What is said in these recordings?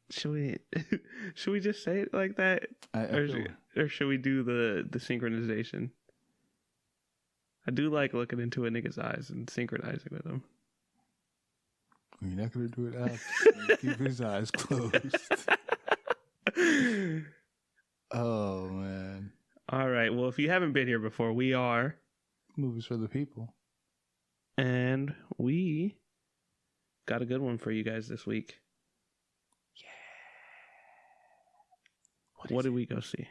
Should we should we just say it like that, or should we do the synchronization? I do like looking into a nigga's eyes and synchronizing with him. You're not gonna do it out. Keep his eyes closed. Oh man! All right. Well, if you haven't been here before, we are Movies for the People, and we got a good one for you guys this week. What did we go see?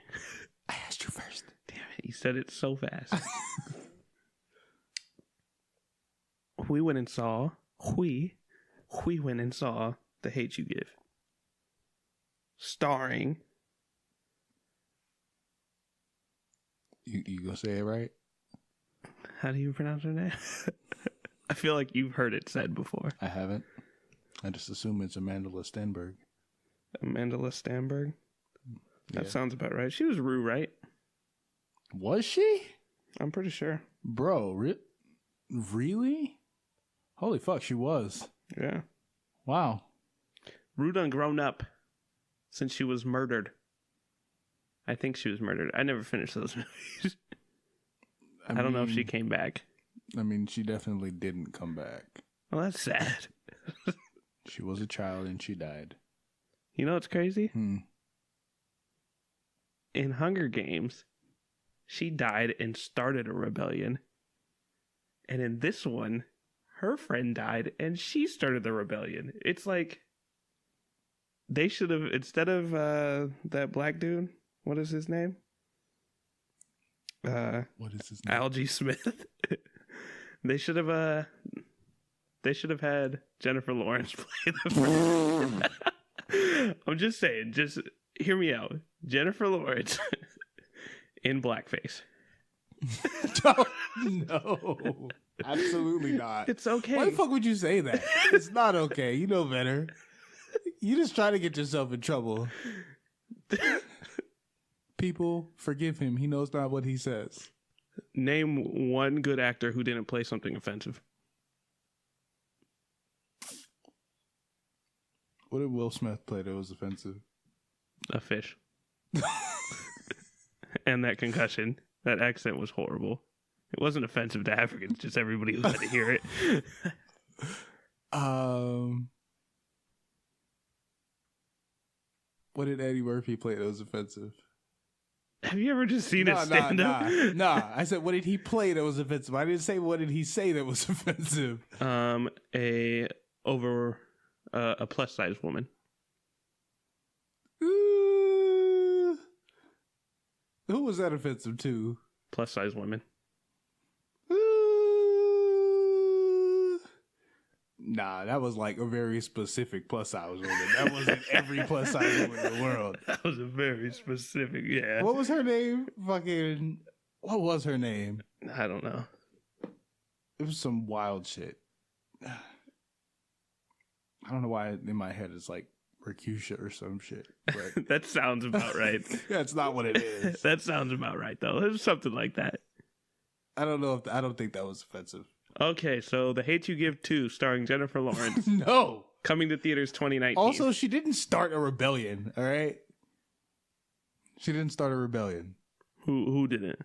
I asked you first. Damn it, you said it so fast. We went and saw The Hate You Give, starring. You gonna say it right? How do you pronounce her name? I feel like you've heard it said before. I haven't. I just assume it's Amanda Stenberg. Amanda Stenberg? That Yeah. sounds about right. She was Rue, right? Was she? I'm pretty sure. Bro, really? Holy fuck, she was. Yeah. Wow. Rue done grown up since she was murdered. I think she was murdered. I never finished those movies. I don't know if she came back. I mean, she definitely didn't come back. Well, that's sad. She was a child and she died. You know what's crazy? Hmm. In Hunger Games, she died and started a rebellion. And in this one, her friend died and she started the rebellion. It's like they should have, instead of that black dude, what is his name? What is his name? Algie Smith. They should have had Jennifer Lawrence play the I'm just saying, just hear me out. Jennifer Lawrence in blackface. No, absolutely not. It's okay. Why the fuck would you say that? It's not okay. You know better. You just try to get yourself in trouble. People, forgive him. He knows not what he says. Name one good actor who didn't play something offensive. What did Will Smith play that was offensive? A fish. And that concussion. That accent was horrible. It wasn't offensive to Africans, just everybody who had to hear it. What did Eddie Murphy play that was offensive? Have you ever just seen it stand up? Nah. I said, what did he play that was offensive? I didn't say what did he say that was offensive. A plus size woman. Who was that offensive to? Plus size women. Nah, that was like a very specific plus size woman. That wasn't every plus size woman in the world. That was a very specific, yeah. What was her name? What was her name? I don't know. It was some wild shit. I don't know why in my head it's like Mercutio or some shit. But that sounds about right. That's not what it is. That sounds about right, though. It was something like that. I don't think that was offensive. Okay, so The Hate You Give 2, starring Jennifer Lawrence. No. Coming to theaters 2019. Also, she didn't start a rebellion, all right? She didn't start a rebellion. Who didn't?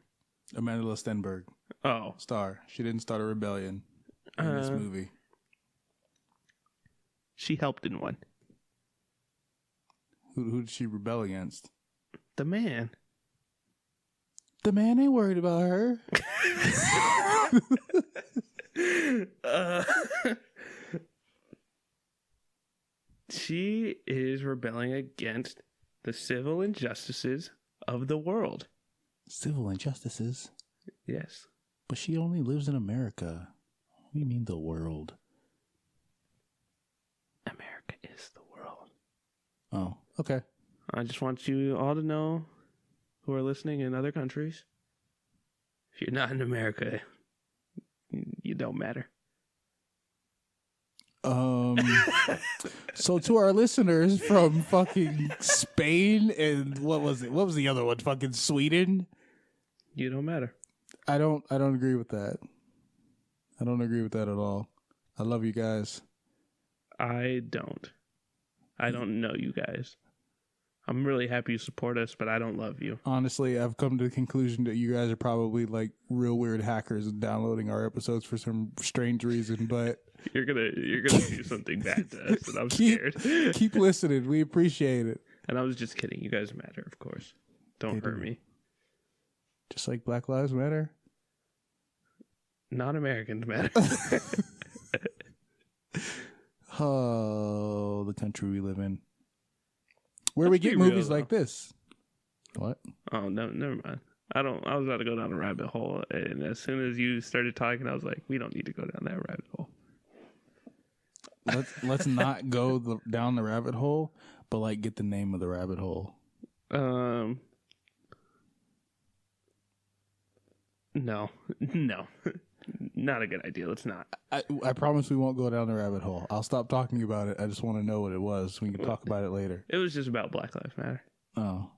Amanda Stenberg. Oh. Star. She didn't start a rebellion in this movie. She helped in one. Who did she rebel against? The man. The man ain't worried about her. She is rebelling against the civil injustices of the world. Civil injustices? Yes. But she only lives in America. What do you mean the world? America is the world. Oh, okay. I just want you all to know, who are listening in other countries, if you're not in America, you don't matter. So to our listeners from fucking Spain and what was it? What was the other one? Fucking Sweden? You don't matter. I don't agree with that. I don't agree with that at all. I love you guys. I don't. I don't know you guys. I'm really happy you support us, but I don't love you. Honestly, I've come to the conclusion that you guys are probably like real weird hackers and downloading our episodes for some strange reason, but You're gonna do something bad to us, and I'm scared. Keep listening. We appreciate it. And I was just kidding. You guys matter, of course. Don't hurt me. Just like Black Lives Matter? Non-Americans matter. Oh, the country we live in. Where we Let's get be real, movies though. like this. What? Oh, no, never mind. I was about to go down a rabbit hole, and as soon as you started talking, I was like, we don't need to go down that rabbit hole. Let's not go down the rabbit hole, but like get the name of the rabbit hole. No, not a good idea. Let's not. I promise we won't go down the rabbit hole. I'll stop talking about it. I just want to know what it was. We can talk about it later. It was just about Black Lives Matter. Oh,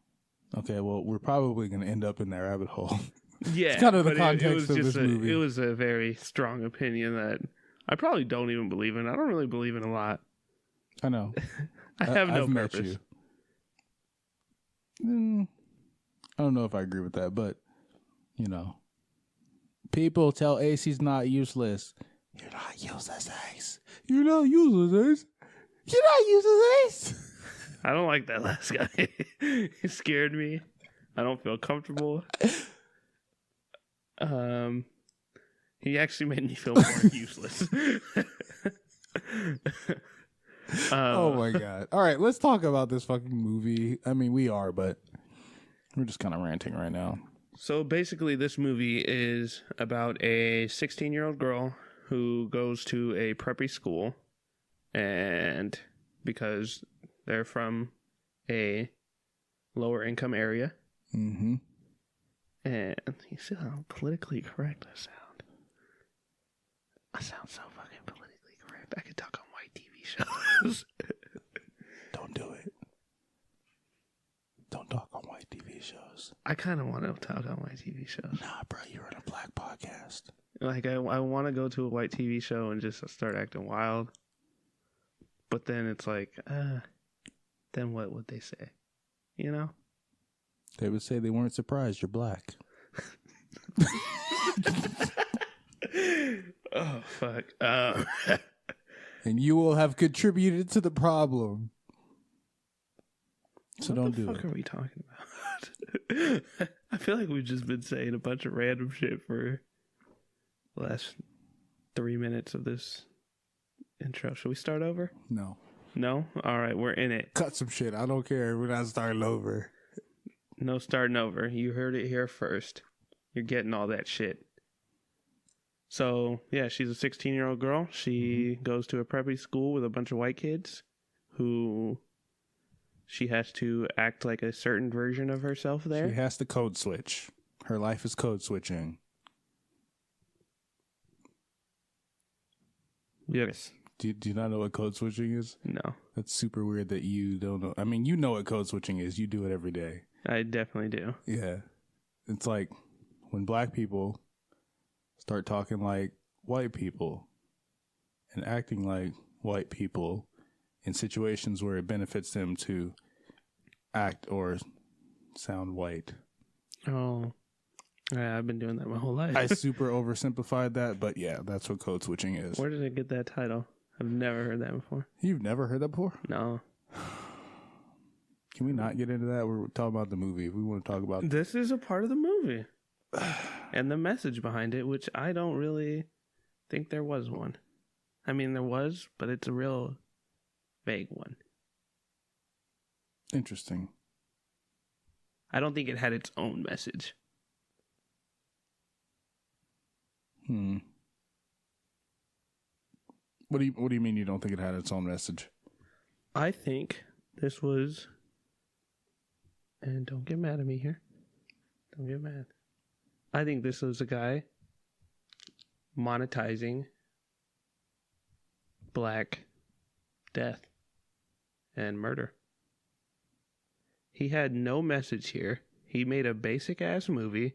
okay. Well, we're probably going to end up in that rabbit hole. Yeah, It's kind of the but context of this movie. It was a very strong opinion that I probably don't even believe in. I don't really believe in a lot. I know. I have no I've met purpose. you. I don't know if I agree with that, but you know, people tell Ace he's not useless. You're not useless, Ace. You're not useless, Ace. You're not useless, Ace. I don't like that last guy. He scared me. I don't feel comfortable. He actually made me feel more useless. Oh my god. All right, let's talk about this fucking movie. I mean, we are, but we're just kind of ranting right now. So basically, this movie is about a 16-year-old girl who goes to a preppy school, and because they're from a lower income area, Mm-hmm. and you see how politically correct I sound. I sound so fucking politically correct. I could talk on white TV shows. Don't do it. Don't talk on white TV shows. I kind of want to talk on white TV shows. Nah, bro, you're on a black podcast. Like, I want to go to a white TV show and just start acting wild. But then it's like, then what would they say? You know? They would say they weren't surprised you're black. Oh, fuck. And you will have contributed to the problem. So don't do it. What the fuck are we talking about? I feel like we've just been saying a bunch of random shit for the last 3 minutes of this intro. Should we start over? No. No? All right, we're in it. Cut some shit. I don't care. We're not starting over. No starting over. You heard it here first. You're getting all that shit. So, yeah, she's a 16-year-old girl. She goes to a preppy school with a bunch of white kids who she has to act like a certain version of herself there. She has to code switch. Her life is code switching. Yes. Do you not know what code switching is? No, That's super weird that you don't know. I mean, you know what code switching is. You do it every day. I definitely do. Yeah. It's like when black people start talking like white people and acting like white people in situations where it benefits them to act or sound white. Oh, yeah, I've been doing that my whole life. I super oversimplified that, but yeah, that's what code switching is. Where did I get that title? I've never heard that before. You've never heard that before? No. Can we not get into that? We're talking about the movie. We want to talk about This is a part of the movie. And the message behind it, which I don't really think there was one. I mean, there was, but it's a real vague one. Interesting. I don't think it had its own message. What do you mean you don't think it had its own message? I think this was, and don't get mad at me here. Don't get mad. I think this was a guy monetizing black death and murder. He had no message here. He made a basic ass movie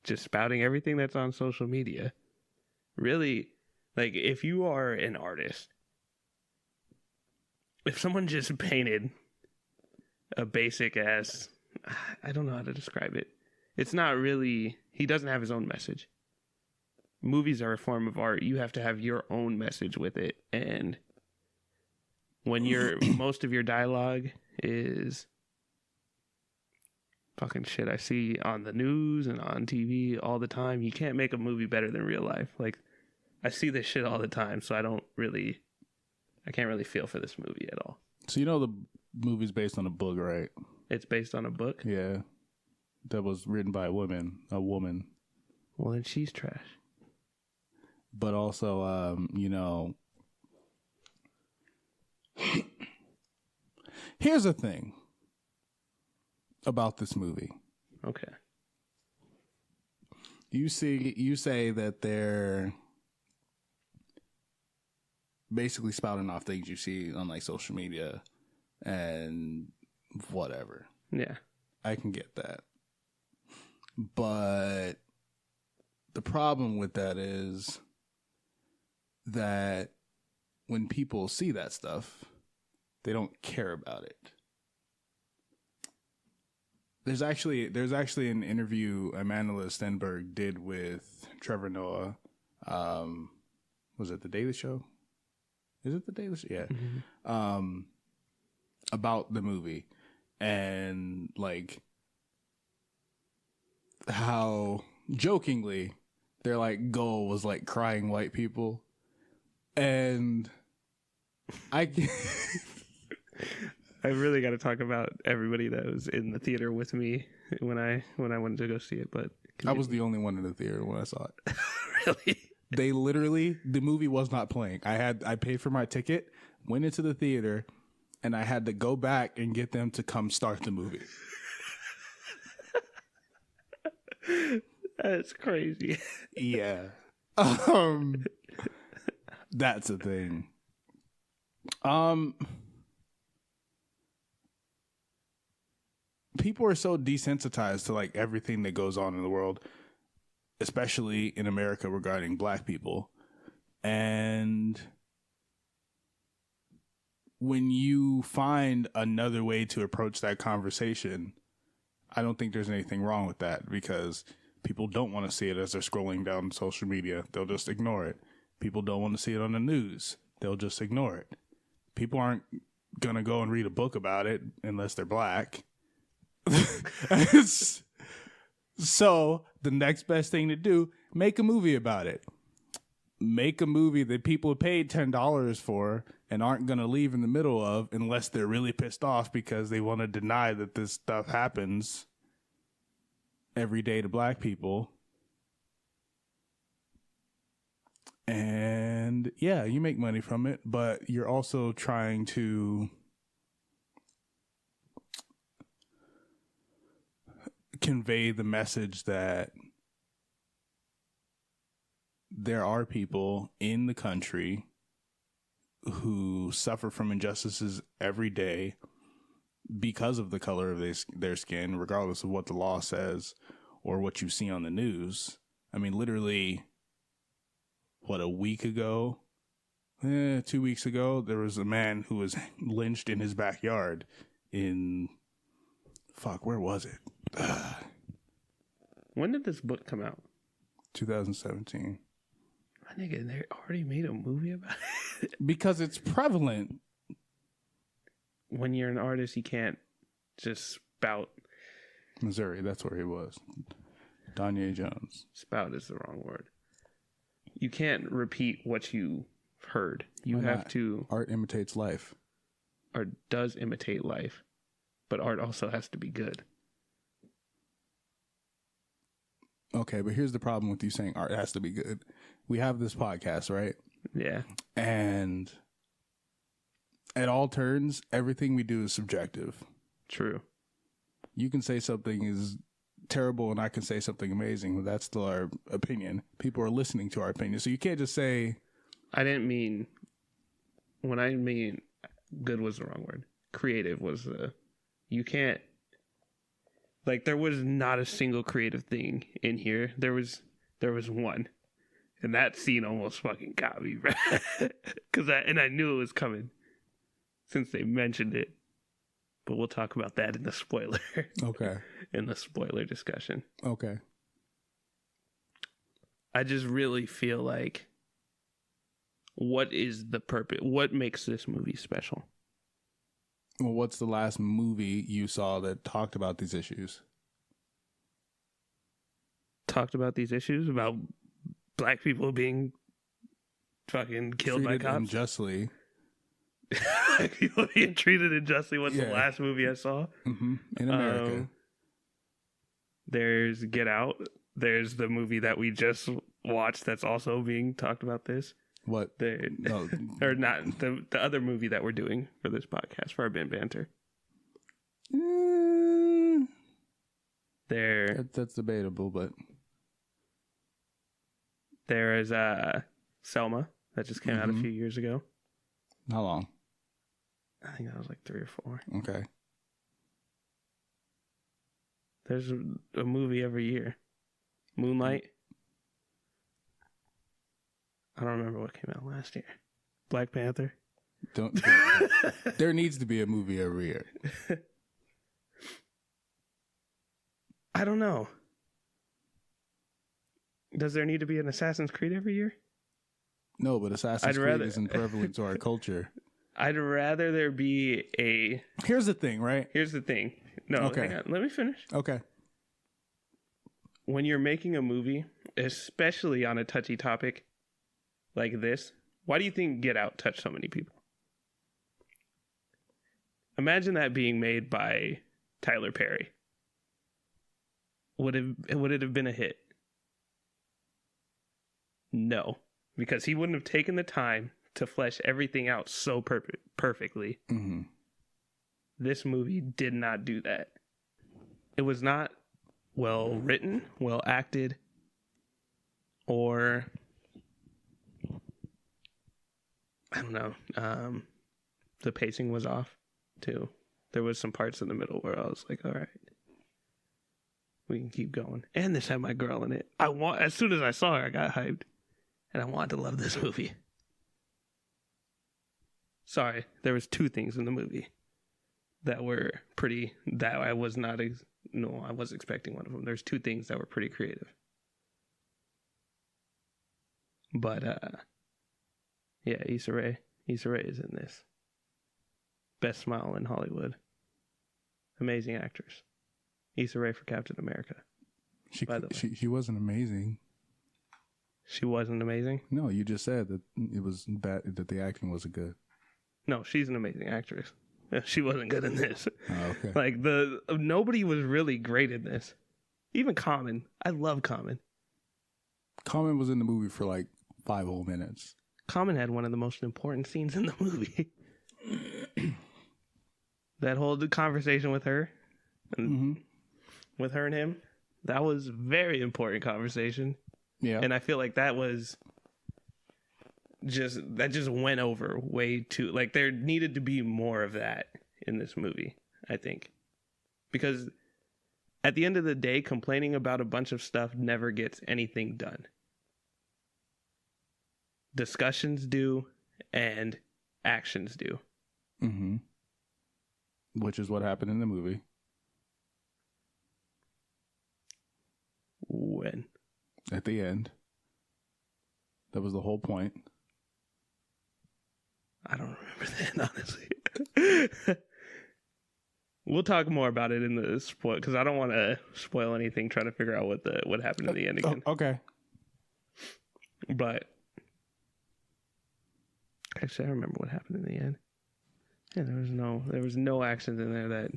just spouting everything that's on social media. Really, like, if you are an artist if someone just painted a basic ass, I don't know how to describe it. It's not really, he doesn't have his own message. Movies are a form of art. You have to have your own message with it. And when most of your dialogue is fucking shit I see on the news and on TV all the time, you can't make a movie better than real life. Like, I see this shit all the time, so I can't really feel for this movie at all. So you know the movie's based on a book, right? It's based on a book? Yeah. That was written by a woman. Well, then she's trash. But also, here's the thing about this movie. Okay. You say that they're basically spouting off things you see on like social media and whatever. Yeah. I can get that. But the problem with that is that when people see that stuff, they don't care about it. There's actually an interview Amanda Stenberg did with Trevor Noah. Was it The Daily Show? Is it The Daily Show? Yeah. Mm-hmm. About the movie and like how jokingly their like goal was like crying white people, and I really got to talk about everybody that was in the theater with me when I wanted to go see it, but I was the only one in the theater when I saw it. Really? They literally, the movie was not playing. I paid for my ticket, went into the theater, and I had to go back and get them to come start the movie. That's crazy. Yeah. That's a thing. People are so desensitized to like everything that goes on in the world, especially in America regarding black people. And when you find another way to approach that conversation, I don't think there's anything wrong with that, because people don't want to see it as they're scrolling down social media. They'll just ignore it. People don't want to see it on the news. They'll just ignore it. People aren't going to go and read a book about it unless they're black. So the next best thing to do, make a movie about it. Make a movie that people paid $10 for and aren't going to leave in the middle of unless they're really pissed off because they want to deny that this stuff happens every day to black people. And yeah, you make money from it, but you're also trying to convey the message that there are people in the country who suffer from injustices every day because of the color of their skin, regardless of what the law says or what you see on the news. I mean, literally, a week ago, 2 weeks ago, there was a man who was lynched in his backyard in, where was it? When did this book come out? 2017. My nigga, they already made a movie about it? Because it's prevalent. When you're an artist, you can't just spout. Missouri, that's where he was. Donye Jones. Spout is the wrong word. You can't repeat what you heard. You have to. Art imitates life. Art does imitate life, but art also has to be good. Okay, but here's the problem with you saying art has to be good. We have this podcast, right? Yeah. And at all turns, everything we do is subjective. True. You can say something is terrible and I can say something amazing, but that's still our opinion. People are listening to our opinion. So you can't just say... I didn't mean... When I mean good was the wrong word. Creative was the... You can't... Like, there was not a single creative thing in here. There was one. And that scene almost fucking got me, bro. I knew it was coming. since they mentioned it. But we'll talk about that in the spoiler. Okay. In the spoiler discussion. Okay. I just really feel like, what is the purpose? What makes this movie special? Well, what's the last movie you saw that talked about these issues? Talked about these issues about black people being fucking killed Treated by cops. Unjustly. People being treated unjustly was the last movie I saw. Mm-hmm. In America. There's Get Out. There's the movie that we just watched that's also being talked about this. What? No. Or not. The other movie that we're doing for this podcast, for our Banter. That's debatable, but... There is Selma that just came out a few years ago. How long? I think that was like 3 or 4. Okay. There's a movie every year. Moonlight. I don't remember what came out last year. Black Panther. There needs to be a movie every year. I don't know. Does there need to be an Assassin's Creed every year? No, but Assassin's Creed isn't prevalent to our culture. I'd rather there be a... Here's the thing, right? Here's the thing. No, okay. Hang on. Let me finish. Okay. When you're making a movie, especially on a touchy topic like this, why do you think Get Out touched so many people? Imagine that being made by Tyler Perry. Would it have been a hit? No, because he wouldn't have taken the time to flesh everything out so perfectly. Mm-hmm. This movie did not do that. It was not well written, well acted, or I don't know. The pacing was off too. There was some parts in the middle where I was like, all right, we can keep going. And this had my girl in it. As soon as I saw her, I got hyped. And I wanted to love this movie. Sorry, there was 2 things in the movie that were pretty, that I was not, I was expecting one of them. There's 2 things that were pretty creative. But, yeah, Issa Rae is in this. Best smile in Hollywood. Amazing actress. Issa Rae for Captain America. She wasn't amazing. She wasn't amazing? No, you just said that it was bad, that the acting wasn't good. No, she's an amazing actress. She wasn't good in this. Oh, okay. Like, nobody was really great in this. Even Common. I love Common. Common was in the movie for like 5 whole minutes. Common had one of the most important scenes in the movie. That whole conversation with her. With her and him. That was a very important conversation. Yeah. And I feel like that just went over way too, like there needed to be more of that in this movie, I think. Because at the end of the day, complaining about a bunch of stuff never gets anything done. Discussions do and actions do. Mm-hmm. Which is what happened in the movie. When? At the end. That was the whole point. I don't remember that, honestly. We'll talk more about it in the spoil, because I don't want to spoil anything trying to figure out what happened in the end again. Okay. But actually, I remember what happened in the end. Yeah, there was no actions in there that.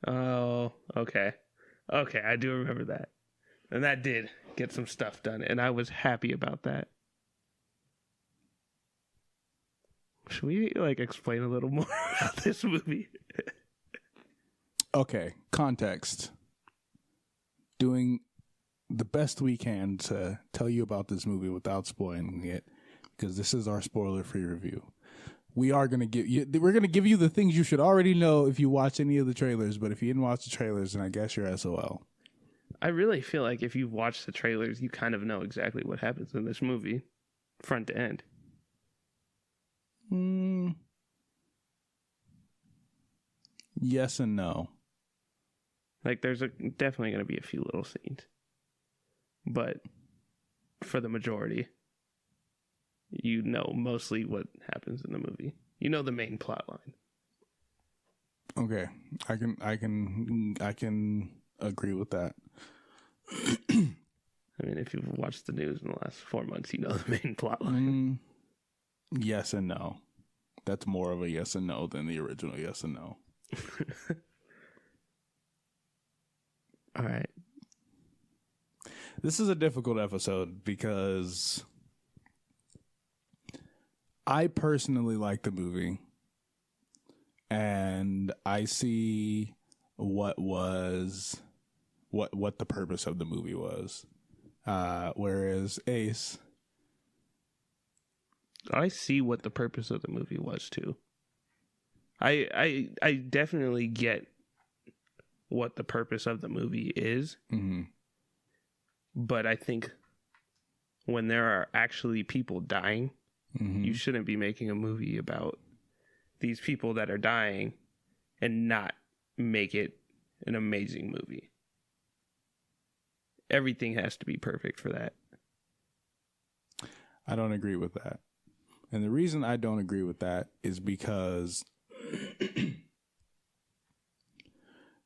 Oh, okay. Okay, I do remember that. And that did get some stuff done, and I was happy about that. Should we explain a little more about this movie? Okay, context. Doing the best we can to tell you about this movie without spoiling it, because this is our spoiler-free review. We're going to give you the things you should already know if you watch any of the trailers, but if you didn't watch the trailers, then I guess you're SOL. I really feel like if you've watched the trailers, you kind of know exactly what happens in this movie, front to end. Yes and no. Like, there's definitely going to be a few little scenes. But for the majority, you know mostly what happens in the movie. You know the main plot line. Okay. I can agree with that. I mean, if you've watched the news in the last 4 months, you know the main plot line. Yes and no. That's more of a yes and no than the original yes and no. All right. This is a difficult episode because I personally like the movie and I see what the purpose of the movie was. Whereas Ace, I see what the purpose of the movie was too. I definitely get what the purpose of the movie is. mm-hmm. But I think when there are actually people dying, Mm-hmm. you shouldn't be making a movie about these people that are dying and not make it an amazing movie. Everything has to be perfect for that. I don't agree with that. And the reason I don't agree with that is because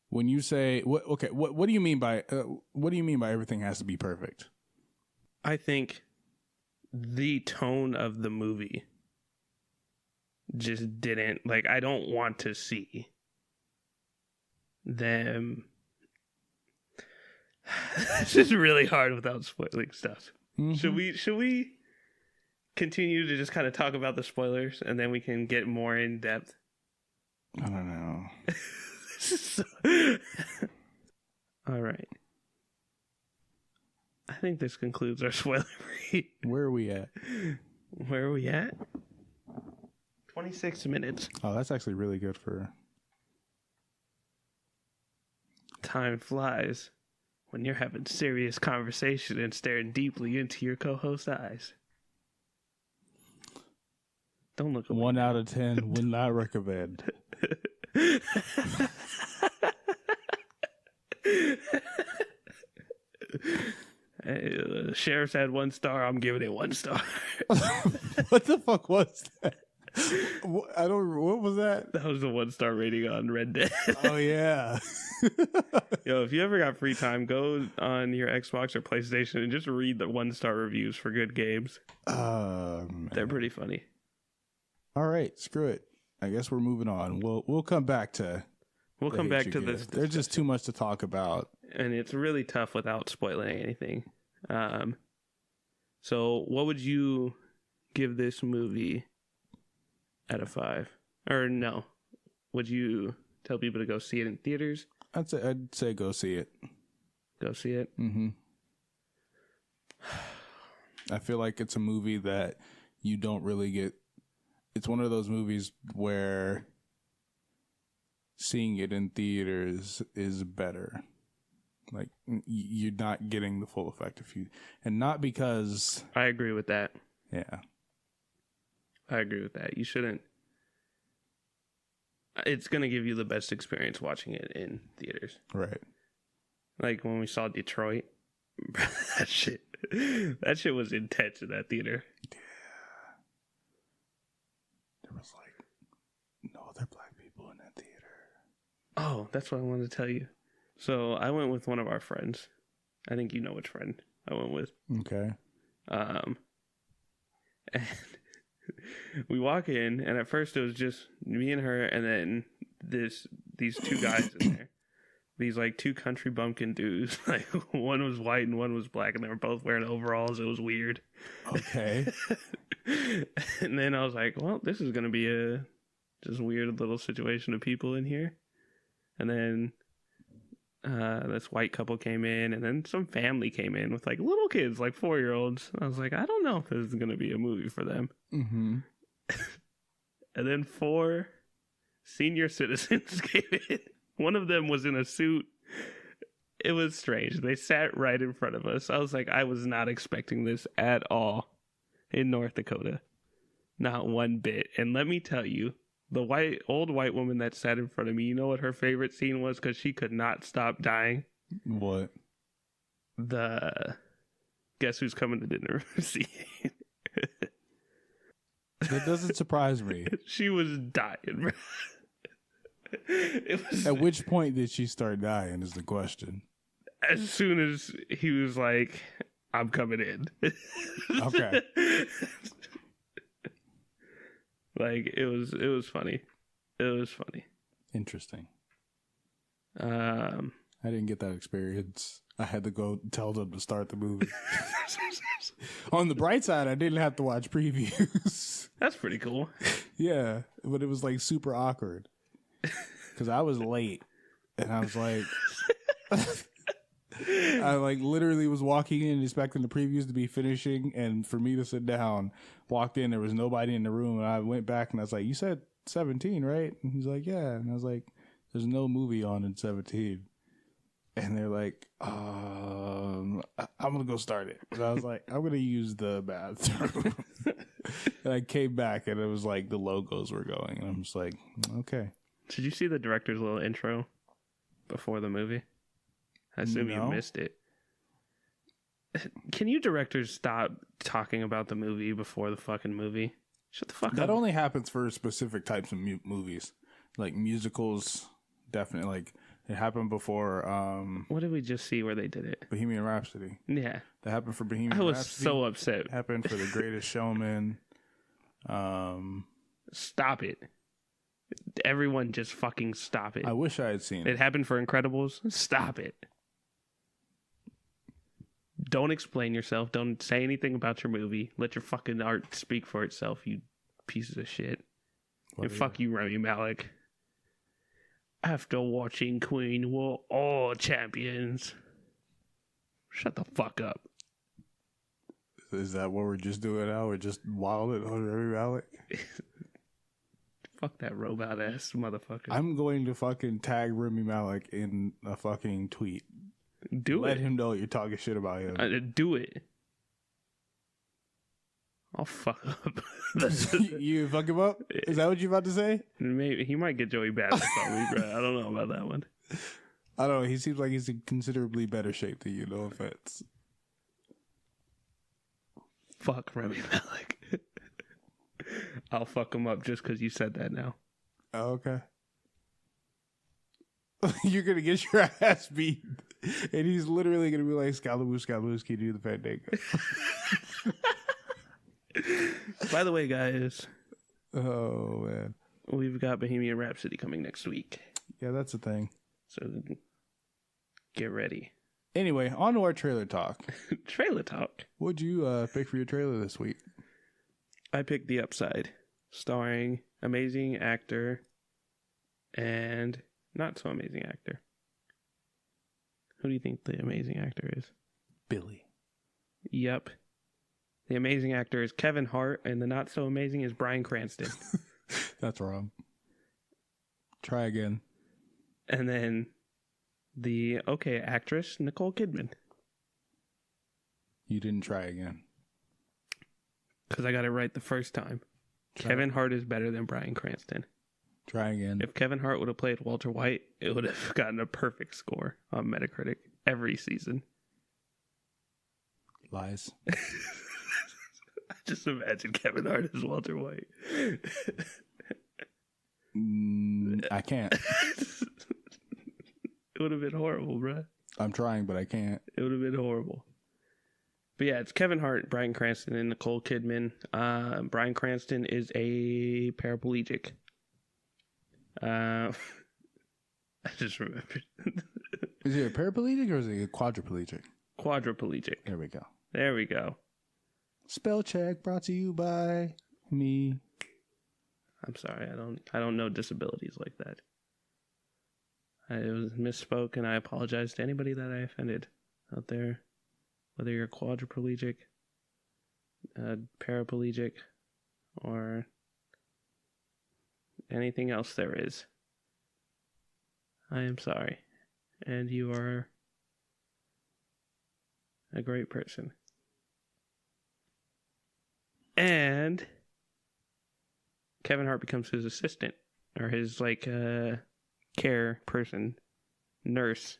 when you say what do you mean by everything has to be perfect? I think the tone of the movie just didn't, like, I don't want to see them. It's just really hard without spoiling stuff. Mm-hmm. Should we continue to just kind of talk about the spoilers and then we can get more in depth? I don't know. All right. I think this concludes our spoiler free. Where are we at? Where are we at? 26 minutes. Oh, that's actually really good for... Time flies when you're having serious conversation and staring deeply into your co-host's eyes. Don't look away. 1 out of 10 would not recommend. The sheriff's had 1 star. I'm giving it 1 star. What the fuck was that? What was that? That was the 1 star rating on Red Dead. Oh yeah. Yo, if you ever got free time, go on your Xbox or PlayStation and just read the 1 star reviews for good games. They're pretty funny. All right, screw it. I guess we're moving on. We'll come back to. We'll come back to this. There's just too much to talk about, and it's really tough without spoiling anything. So what would you give this movie out of 5? Or no, would you tell people to go see it in theaters? I'd say go see it. Go see it. Mm-hmm. I feel like it's a movie that you don't really get. It's one of those movies where seeing it in theaters is better. Like, you're not getting the full effect and not because... I agree with that. Yeah. I agree with that. You shouldn't... It's going to give you the best experience watching it in theaters. Right. Like when we saw Detroit, that shit was intense in that theater. Yeah. There was like no other black people in that theater. Oh, that's what I wanted to tell you. So I went with one of our friends. I think you know which friend I went with. Okay. And we walk in, and at first it was just me and her, and then these 2 guys in there. These like 2 country bumpkin dudes. Like one was white and one was black, and they were both wearing overalls. It was weird. Okay. And then I was like, well, this is gonna be a just weird little situation of people in here. And then this white couple came in, and then some family came in with like little kids, like 4-year-olds. I was like, I don't know if this is gonna be a movie for them. Mm-hmm. And then 4 senior citizens came in. One of them was in a suit. It was strange. They sat right in front of us. I was like, I was not expecting this at all in North Dakota. Not one bit. And let me tell you, The old white woman that sat in front of me, you know what her favorite scene was? Because she could not stop dying. What? The guess who's coming to dinner scene. That doesn't surprise me. She was dying, bro. It was, At which point did she start dying is the question. as soon as he was like, I'm coming in. Okay. Like, it was funny. It was funny. Interesting. I didn't get that experience. I had to go tell them to start the movie. On the bright side, I didn't have to watch previews. That's pretty cool. Yeah, but it was like super awkward because I was late and I was like, I like literally was walking in expecting the previews to be finishing and for me to sit down. Walked in, there was nobody in the room, and I went back and I was like, "You said 17, right?" And he's like, "Yeah," and I was like, "There's no movie on in 17." And they're like, I'm going to go start it. And I was like, I'm going to use the bathroom. And I came back and it was like the logos were going. And I'm just like, okay. Did you see the director's little intro before the movie? I assume you missed it. Can you directors stop talking about the movie before the fucking movie? Shut the fuck up. That only happens for specific types of movies. Like musicals, definitely. Like, it happened before what did we just see where they did it? Bohemian Rhapsody. Yeah. That happened for Bohemian Rhapsody. I was Rhapsody. so upset. It happened for The Greatest Showman. Stop it. Everyone just fucking stop it. I wish I had seen it. It happened for Incredibles. Stop it. Don't explain yourself. Don't say anything about your movie. Let your fucking art speak for itself, you pieces of shit. And fuck you, Rami Malek. After watching Queen, we're all champions. Shut the fuck up. Is that what we're just doing now? We're just wilding on Rami Malek? Fuck that robot ass motherfucker. I'm going to fucking tag Rami Malek in a fucking tweet. Let him know you're talking shit about him. Do it. I'll fuck up. You fuck him up? Is that what you're about to say? Maybe he might get Joey Badass on me, bro. I don't know about that one. I don't know. He seems like he's in considerably better shape than you. No offense. Fuck Rami Malek. I'll fuck him up just because you said that now. Oh, okay. You're going to get your ass beat. And he's literally going to be like, Scalaboo, Scalaboo, can you do the Fandango? By the way, guys. Oh, man. We've got Bohemian Rhapsody coming next week. Yeah, that's the thing. So get ready. Anyway, on to our trailer talk. Trailer talk. What'd you pick for your trailer this week? I picked The Upside, starring amazing actor and not so amazing actor. Who do you think the amazing actor is? Billy. Yep. The amazing actor is Kevin Hart, and the not so amazing is Bryan Cranston. That's wrong. Try again. And then the okay actress, Nicole Kidman. You didn't try again. Because I got it right the first time. Kevin Hart is better than Bryan Cranston. Try again. If Kevin Hart would have played Walter White, it would have gotten a perfect score on Metacritic every season. Lies. Just imagine Kevin Hart as Walter White. I can't. It would have been horrible, bro. I'm trying, but I can't. It would have been horrible. But yeah, it's Kevin Hart, Bryan Cranston, and Nicole Kidman. Bryan Cranston is a paraplegic. I just remembered. Is he a paraplegic or is he a quadriplegic? Quadriplegic. There we go. There we go. Spell check brought to you by me. I'm sorry, I don't know disabilities like that. I was misspoke, and I apologize to anybody that I offended out there. Whether you're quadriplegic, paraplegic, or anything else there is. I am sorry. And you are a great person. And Kevin Hart becomes his assistant or his like care person, nurse.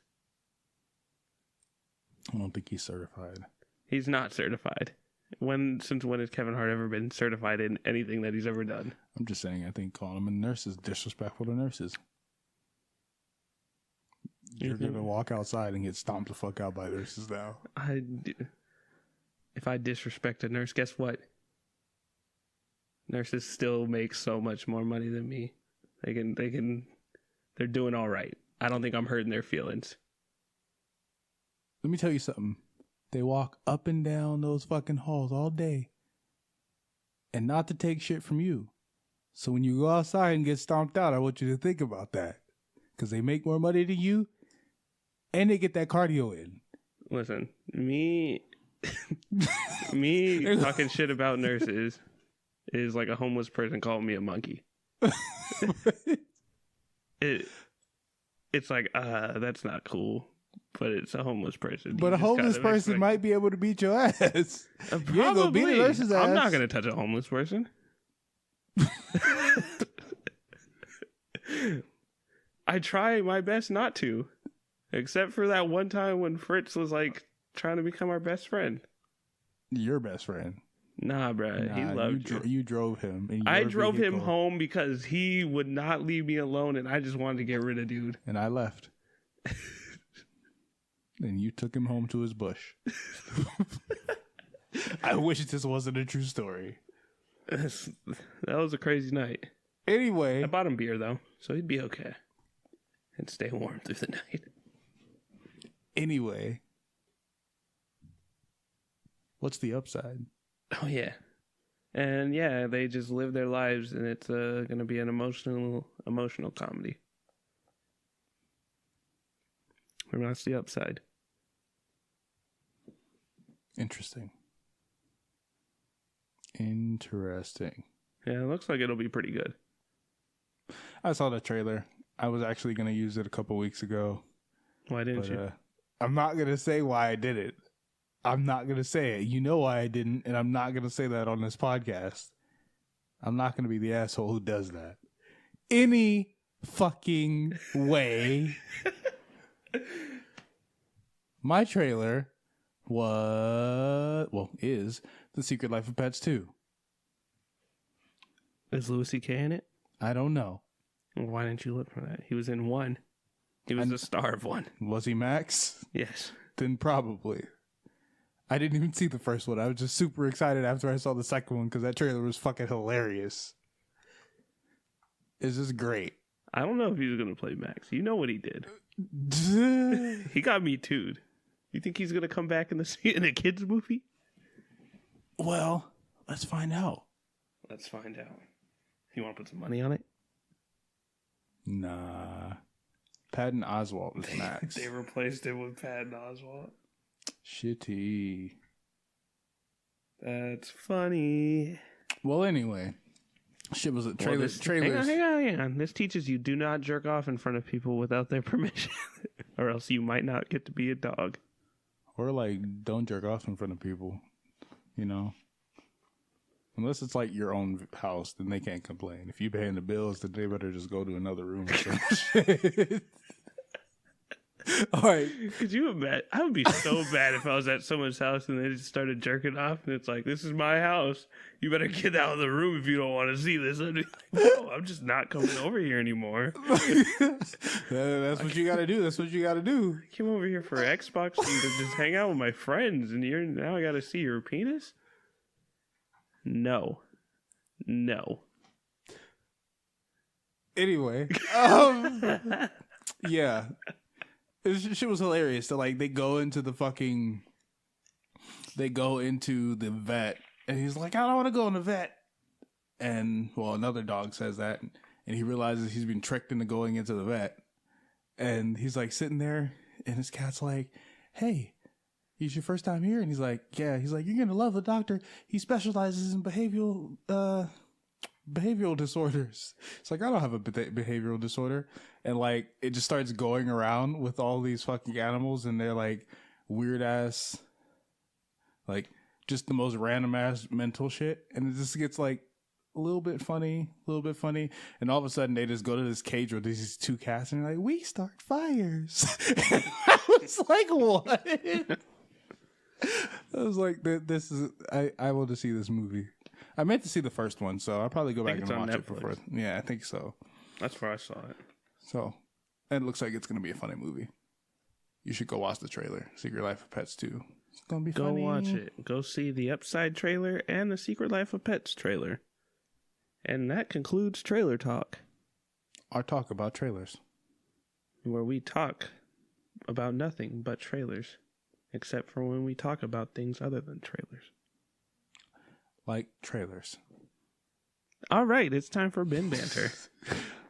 I don't think he's certified. He's not certified. Since when has Kevin Hart ever been certified in anything that he's ever done? I'm just saying, I think calling him a nurse is disrespectful to nurses. You're going to walk outside and get stomped the fuck out by nurses now. If I disrespect a nurse, guess what? Nurses still make so much more money than me. They're doing all right. I don't think I'm hurting their feelings. Let me tell you something. They walk up and down those fucking halls all day. And not to take shit from you. So when you go outside and get stomped out, I want you to think about that. Because they make more money than you. And they get that cardio in. Listen, me talking shit about nurses is like a homeless person calling me a monkey. It's like, that's not cool. But it's a homeless person. But a homeless person might be able to beat your ass. Probably. You ain't gonna beat a nurse's ass. I'm not going to touch a homeless person. I try my best not to. Except for that one time when Fritz was like trying to become our best friend. Your best friend? Nah, bro. He loved you. You drove him. I drove him home because he would not leave me alone, and I just wanted to get rid of dude. And I left. And you took him home to his bush. I wish this wasn't a true story. That was a crazy night. Anyway. I bought him beer, though, so he'd be okay. And stay warm through the night. Anyway. What's the upside? Oh, yeah. And, yeah, they just live their lives, and it's going to be an emotional comedy. And that's the upside. Interesting. Yeah, it looks like it'll be pretty good. I saw the trailer. I was actually going to use it a couple weeks ago. Why didn't you? I'm not going to say why I did it. I'm not going to say it. You know why I didn't, and I'm not going to say that on this podcast. I'm not going to be the asshole who does that. Any fucking way. My trailer is The Secret Life of Pets 2. Is Louis C.K. in it? I don't know. Well, why didn't you look for that? He was in 1. He was the star of 1. Was he Max? Yes. Then probably. I didn't even see the first one. I was just super excited after I saw the second one because that trailer was fucking hilarious. It's just great. I don't know if he was going to play Max. You know what he did. He got me too. You think he's going to come back in a kids movie? Well, let's find out. Let's find out. You want to put some money on it? Nah. Patton Oswalt is Max. They replaced him with Patton Oswalt. Shitty. That's funny. Well, anyway. Shit was a trailer. Hang on. This teaches you do not jerk off in front of people without their permission. Or else you might not get to be a dog. Or don't jerk off in front of people. You know? Unless it's your own house, then they can't complain. If you paying the bills, then they better just go to another room or some shit. All right. Could you imagine? I would be so bad if I was at someone's house and they just started jerking off and it's like, this is my house. You better get out of the room if you don't want to see this. I'd be like, no, I'm just not coming over here anymore. That's what you got to do. That's what you got to do. I came over here for Xbox and to just hang out with my friends and now I got to see your penis? No. Anyway. Yeah. Shit was hilarious. So they go into the vet and he's like, I don't want to go in the vet. And another dog says that and he realizes he's been tricked into going into the vet. And he's sitting there and his cat's like, hey, it's your first time here? And he's like, yeah. He's like, you're going to love the doctor. He specializes in behavioral disorders. It's like, I don't have a behavioral disorder. And it just starts going around with all these fucking animals and they're weird ass, just the most random ass mental shit. And it just gets a little bit funny, and all of a sudden they just go to this cage with these two cats, and they're like, "We start fires." I was like, "What?" I was like, "This is." I want to see this movie. I meant to see the first one, so I'll probably go back and watch it before. Yeah, I think so. That's where I saw it. So, it looks like it's going to be a funny movie. You should go watch the trailer. Secret Life of Pets 2. It's going to be funny. Go watch it. Go see the Upside trailer and the Secret Life of Pets trailer. And that concludes Trailer Talk. Our talk about trailers. Where we talk about nothing but trailers. Except for when we talk about things other than trailers. Like trailers. All right, it's time for Bin Banter.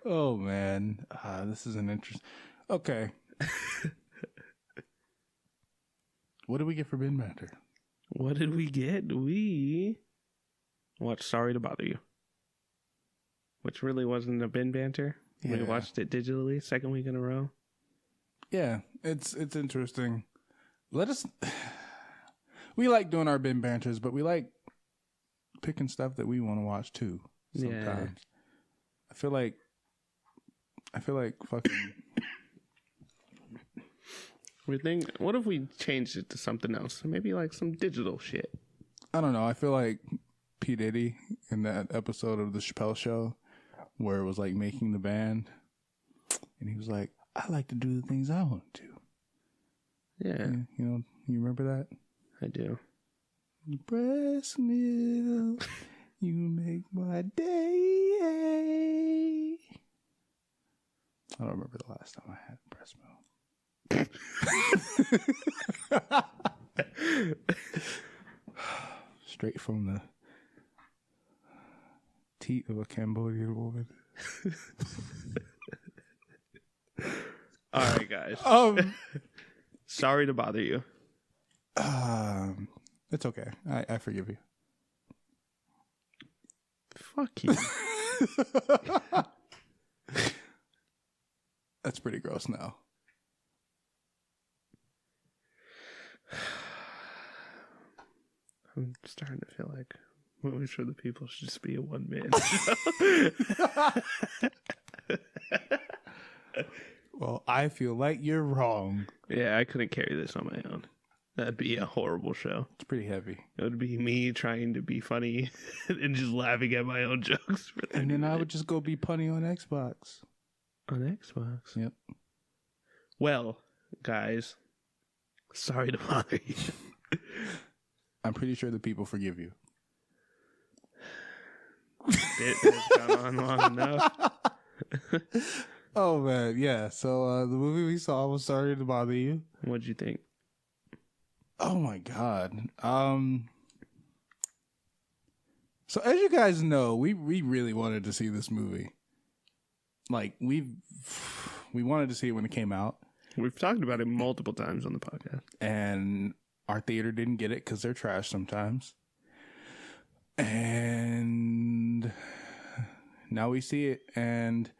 Oh, man. This is an interesting... Okay. What did we get for Bin Banter? What did we get? We watched Sorry to Bother You. Which really wasn't a Bin Banter. Yeah. We watched it digitally, second week in a row. Yeah, it's interesting. We like doing our Bin Banters, but we like picking stuff that we want to watch too sometimes. Yeah. I feel like fucking... What if we changed it to something else? Maybe like some digital shit. I don't know. I feel like P. Diddy in that episode of The Chappelle Show where it was like making the band. And he was like, I like to do the things I want to. Yeah. You remember that? I do. Breast milk, you make my day. I don't remember the last time I had breast milk. Straight from the teat of a Cambodian woman. All right, guys. Sorry to bother you. It's okay. I forgive you. Fuck you. That's pretty gross now. I'm starting to feel like Movies for the People should just be a one-man show. Well, I feel like you're wrong. Yeah, I couldn't carry this on my own. That'd be a horrible show. It's pretty heavy. It would be me trying to be funny and just laughing at my own jokes. And then I would just go be punny on Xbox. On Xbox? Yep. Well, guys, sorry to bother you. I'm pretty sure the people forgive you. It has gone on long enough. Oh, man, yeah. So the movie we saw was Sorry to Bother You. What'd you think? Oh, my God. So as you guys know, we really wanted to see this movie. Like, we wanted to see it when it came out. We've talked about it multiple times on the podcast. And our theater didn't get it because they're trash sometimes. And now we see it, and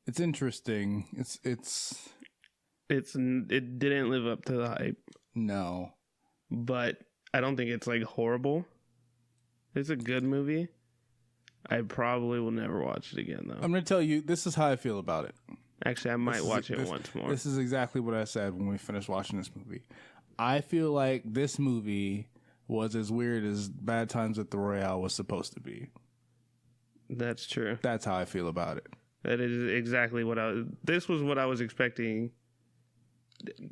it's interesting. It didn't live up to the hype. No. But I don't think it's like horrible. It's a good movie. I probably will never watch it again, though. I'm going to tell you, this is how I feel about it. Actually, I might watch it once more. This is exactly what I said when we finished watching this movie. I feel like this movie was as weird as Bad Times at the Royale was supposed to be. That's true. That's how I feel about it. That is exactly what this was what I was expecting.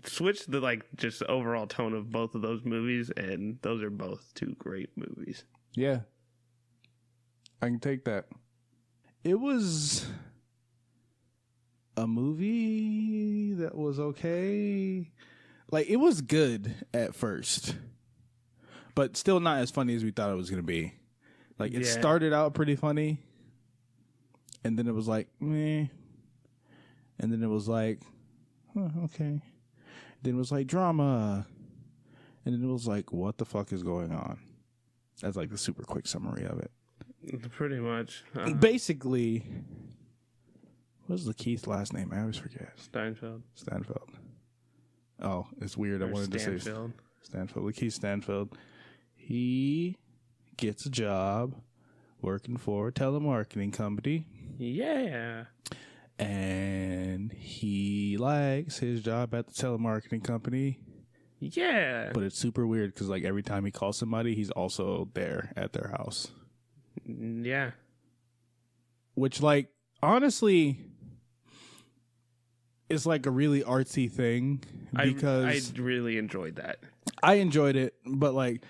Switch the just overall tone of both of those movies, and those are both two great movies. Yeah. I can take that. It was a movie that was okay. Like, it was good at first, but still not as funny as we thought it was going to be. Like, it started out pretty funny, and then it was like, meh. And then it was like, oh, okay. Then it was like drama. And then it was like, what the fuck is going on? That's like the super quick summary of it. Pretty much. Basically, what's Lakeith's last name? I always forget. Stanfield. Oh, it's weird. I wanted to say Stanfield. Lakeith Stanfield. He gets a job working for a telemarketing company. Yeah. And he likes his job at the telemarketing company. Yeah. But it's super weird because, like, every time he calls somebody, he's also there at their house. Yeah. Which, like, honestly, is like a really artsy thing because I really enjoyed that. I enjoyed it, but, like,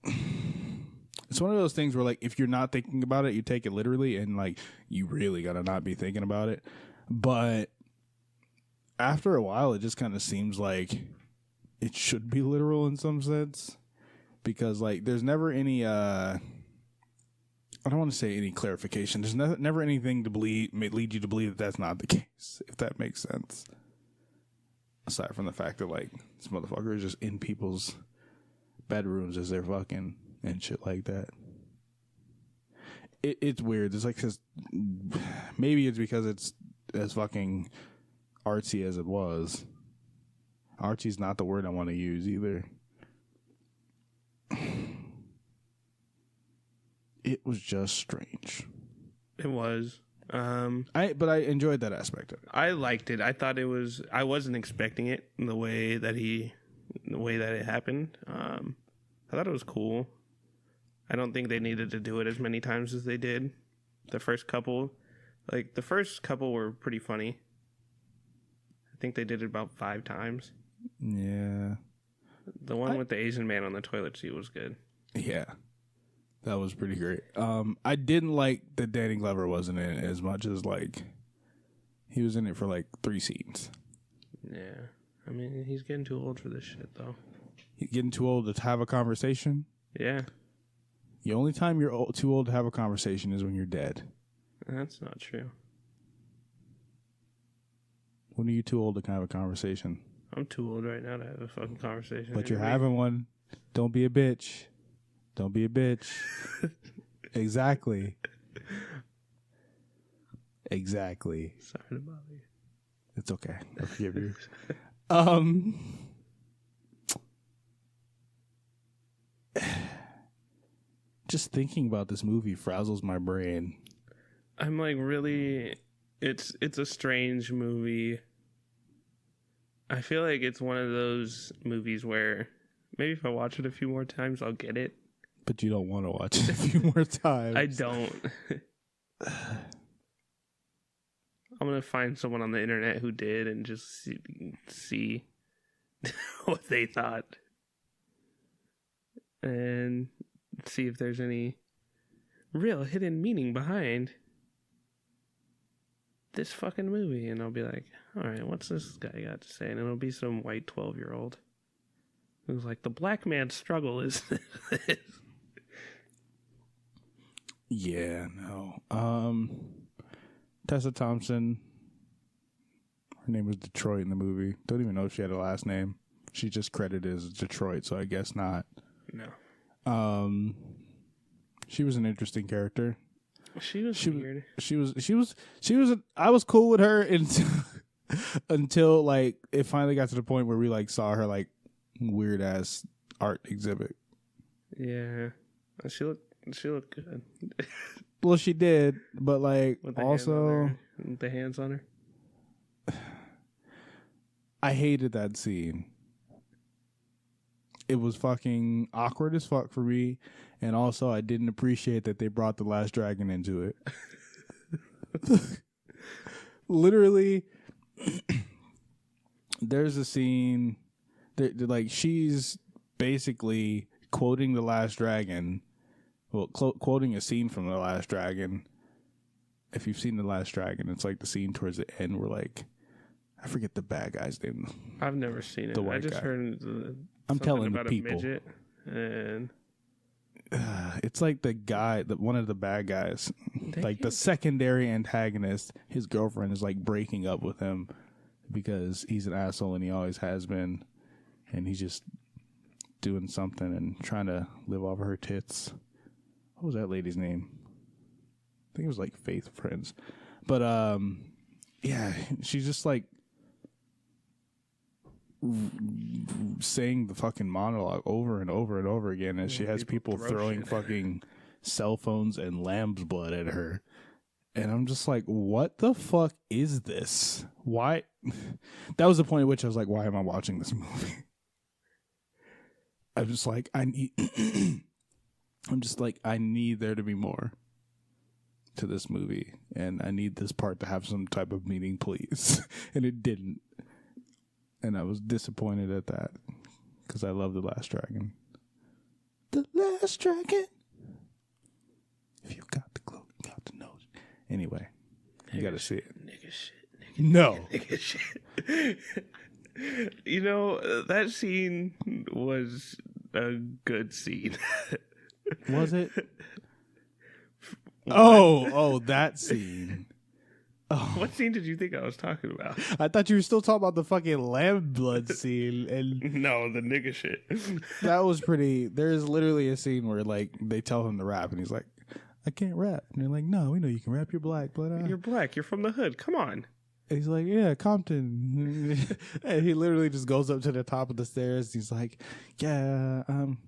it's one of those things where, like, if you're not thinking about it, you take it literally, and, like, you really gotta not be thinking about it. But after a while, it just kind of seems like it should be literal in some sense, because, like, there's never any I don't want to say any clarification. There's never anything to lead you to believe that that's not the case, if that makes sense. Aside from the fact that, like, this motherfucker is just in people's bedrooms as they're fucking and shit like that. It's weird. It's like, cause maybe it's because it's as fucking artsy as it was. Artsy's not the word I want to use either. It was just strange. It was. But I enjoyed that aspect of it. I liked it. I thought it was. I wasn't expecting it the way that it happened. I thought it was cool. I don't think they needed to do it as many times as they did. The first couple were pretty funny. I think they did it about 5 times. Yeah. The one with the Asian man on the toilet seat was good. Yeah. That was pretty great. I didn't like that Danny Glover wasn't in it as much as, like, he was in it for, like, 3 scenes. Yeah. I mean, he's getting too old for this shit, though. He's getting too old to have a conversation? Yeah. The only time you're too old to have a conversation is when you're dead. That's not true. When are you too old to have a conversation? I'm too old right now to have a fucking conversation. But you're having one. Don't be a bitch. Don't be a bitch. Exactly. Exactly. Sorry to bother you. It's okay. I forgive you. Just thinking about this movie frazzles my brain. I'm like, really, it's a strange movie. I feel like it's one of those movies where maybe if I watch it a few more times, I'll get it. But you don't want to watch it a few more times. I don't. I'm going to find someone on the internet who did and just see what they thought. And see if there's any real hidden meaning behind this fucking movie. And I'll be like, all right, what's this guy got to say? And it'll be some white 12-year-old who's like, the black man's struggle is this. Yeah, no. Tessa Thompson, her name was Detroit in the movie. Don't even know if she had a last name. She just credited as Detroit, so I guess not. No. She was an interesting character. She was weird. I was cool with her until like it finally got to the point where we like saw her like weird ass art exhibit. Yeah. She looked good. Well, she did, but like also the hands on her. I hated that scene. It was fucking awkward as fuck for me, and also I didn't appreciate that they brought the Last Dragon into it. Literally, there's a scene that, like, she's basically quoting the Last Dragon. Well, quoting a scene from The Last Dragon. If you've seen The Last Dragon, it's like the scene towards the end where, like, I forget the bad guy's name. I've never seen it. I just heard I'm telling about people. A midget and it's like the guy, one of the bad guys, like the secondary antagonist. His girlfriend is like breaking up with him because he's an asshole and he always has been, and he's just doing something and trying to live off of her tits. What was that lady's name? I think it was like Faith Friends. But yeah, she's just like saying the fucking monologue over and over and over again, and she has people throwing fucking cell phones and lamb's blood at her. And I'm just like, what the fuck is this? Why? That was the point at which I was like, why am I watching this movie? I'm just like, I need there to be more to this movie. And I need this part to have some type of meaning, please. And it didn't. And I was disappointed at that. Because I love The Last Dragon. The Last Dragon. If you got the cloak, you got the nose. Anyway, you got to see it. Nigga shit. No. Nigga shit. You know, that scene was a good scene. Was it? Oh, that scene. Oh. What scene did you think I was talking about? I thought you were still talking about the fucking lamb blood scene. And no, the nigga shit. That was pretty. There's literally a scene where, like, they tell him to rap, and he's like, I can't rap. And they're like, no, we know you can rap. You're black. But you're black. You're from the hood. Come on. And he's like, yeah, Compton. And he literally just goes up to the top of the stairs. He's like, yeah, I'm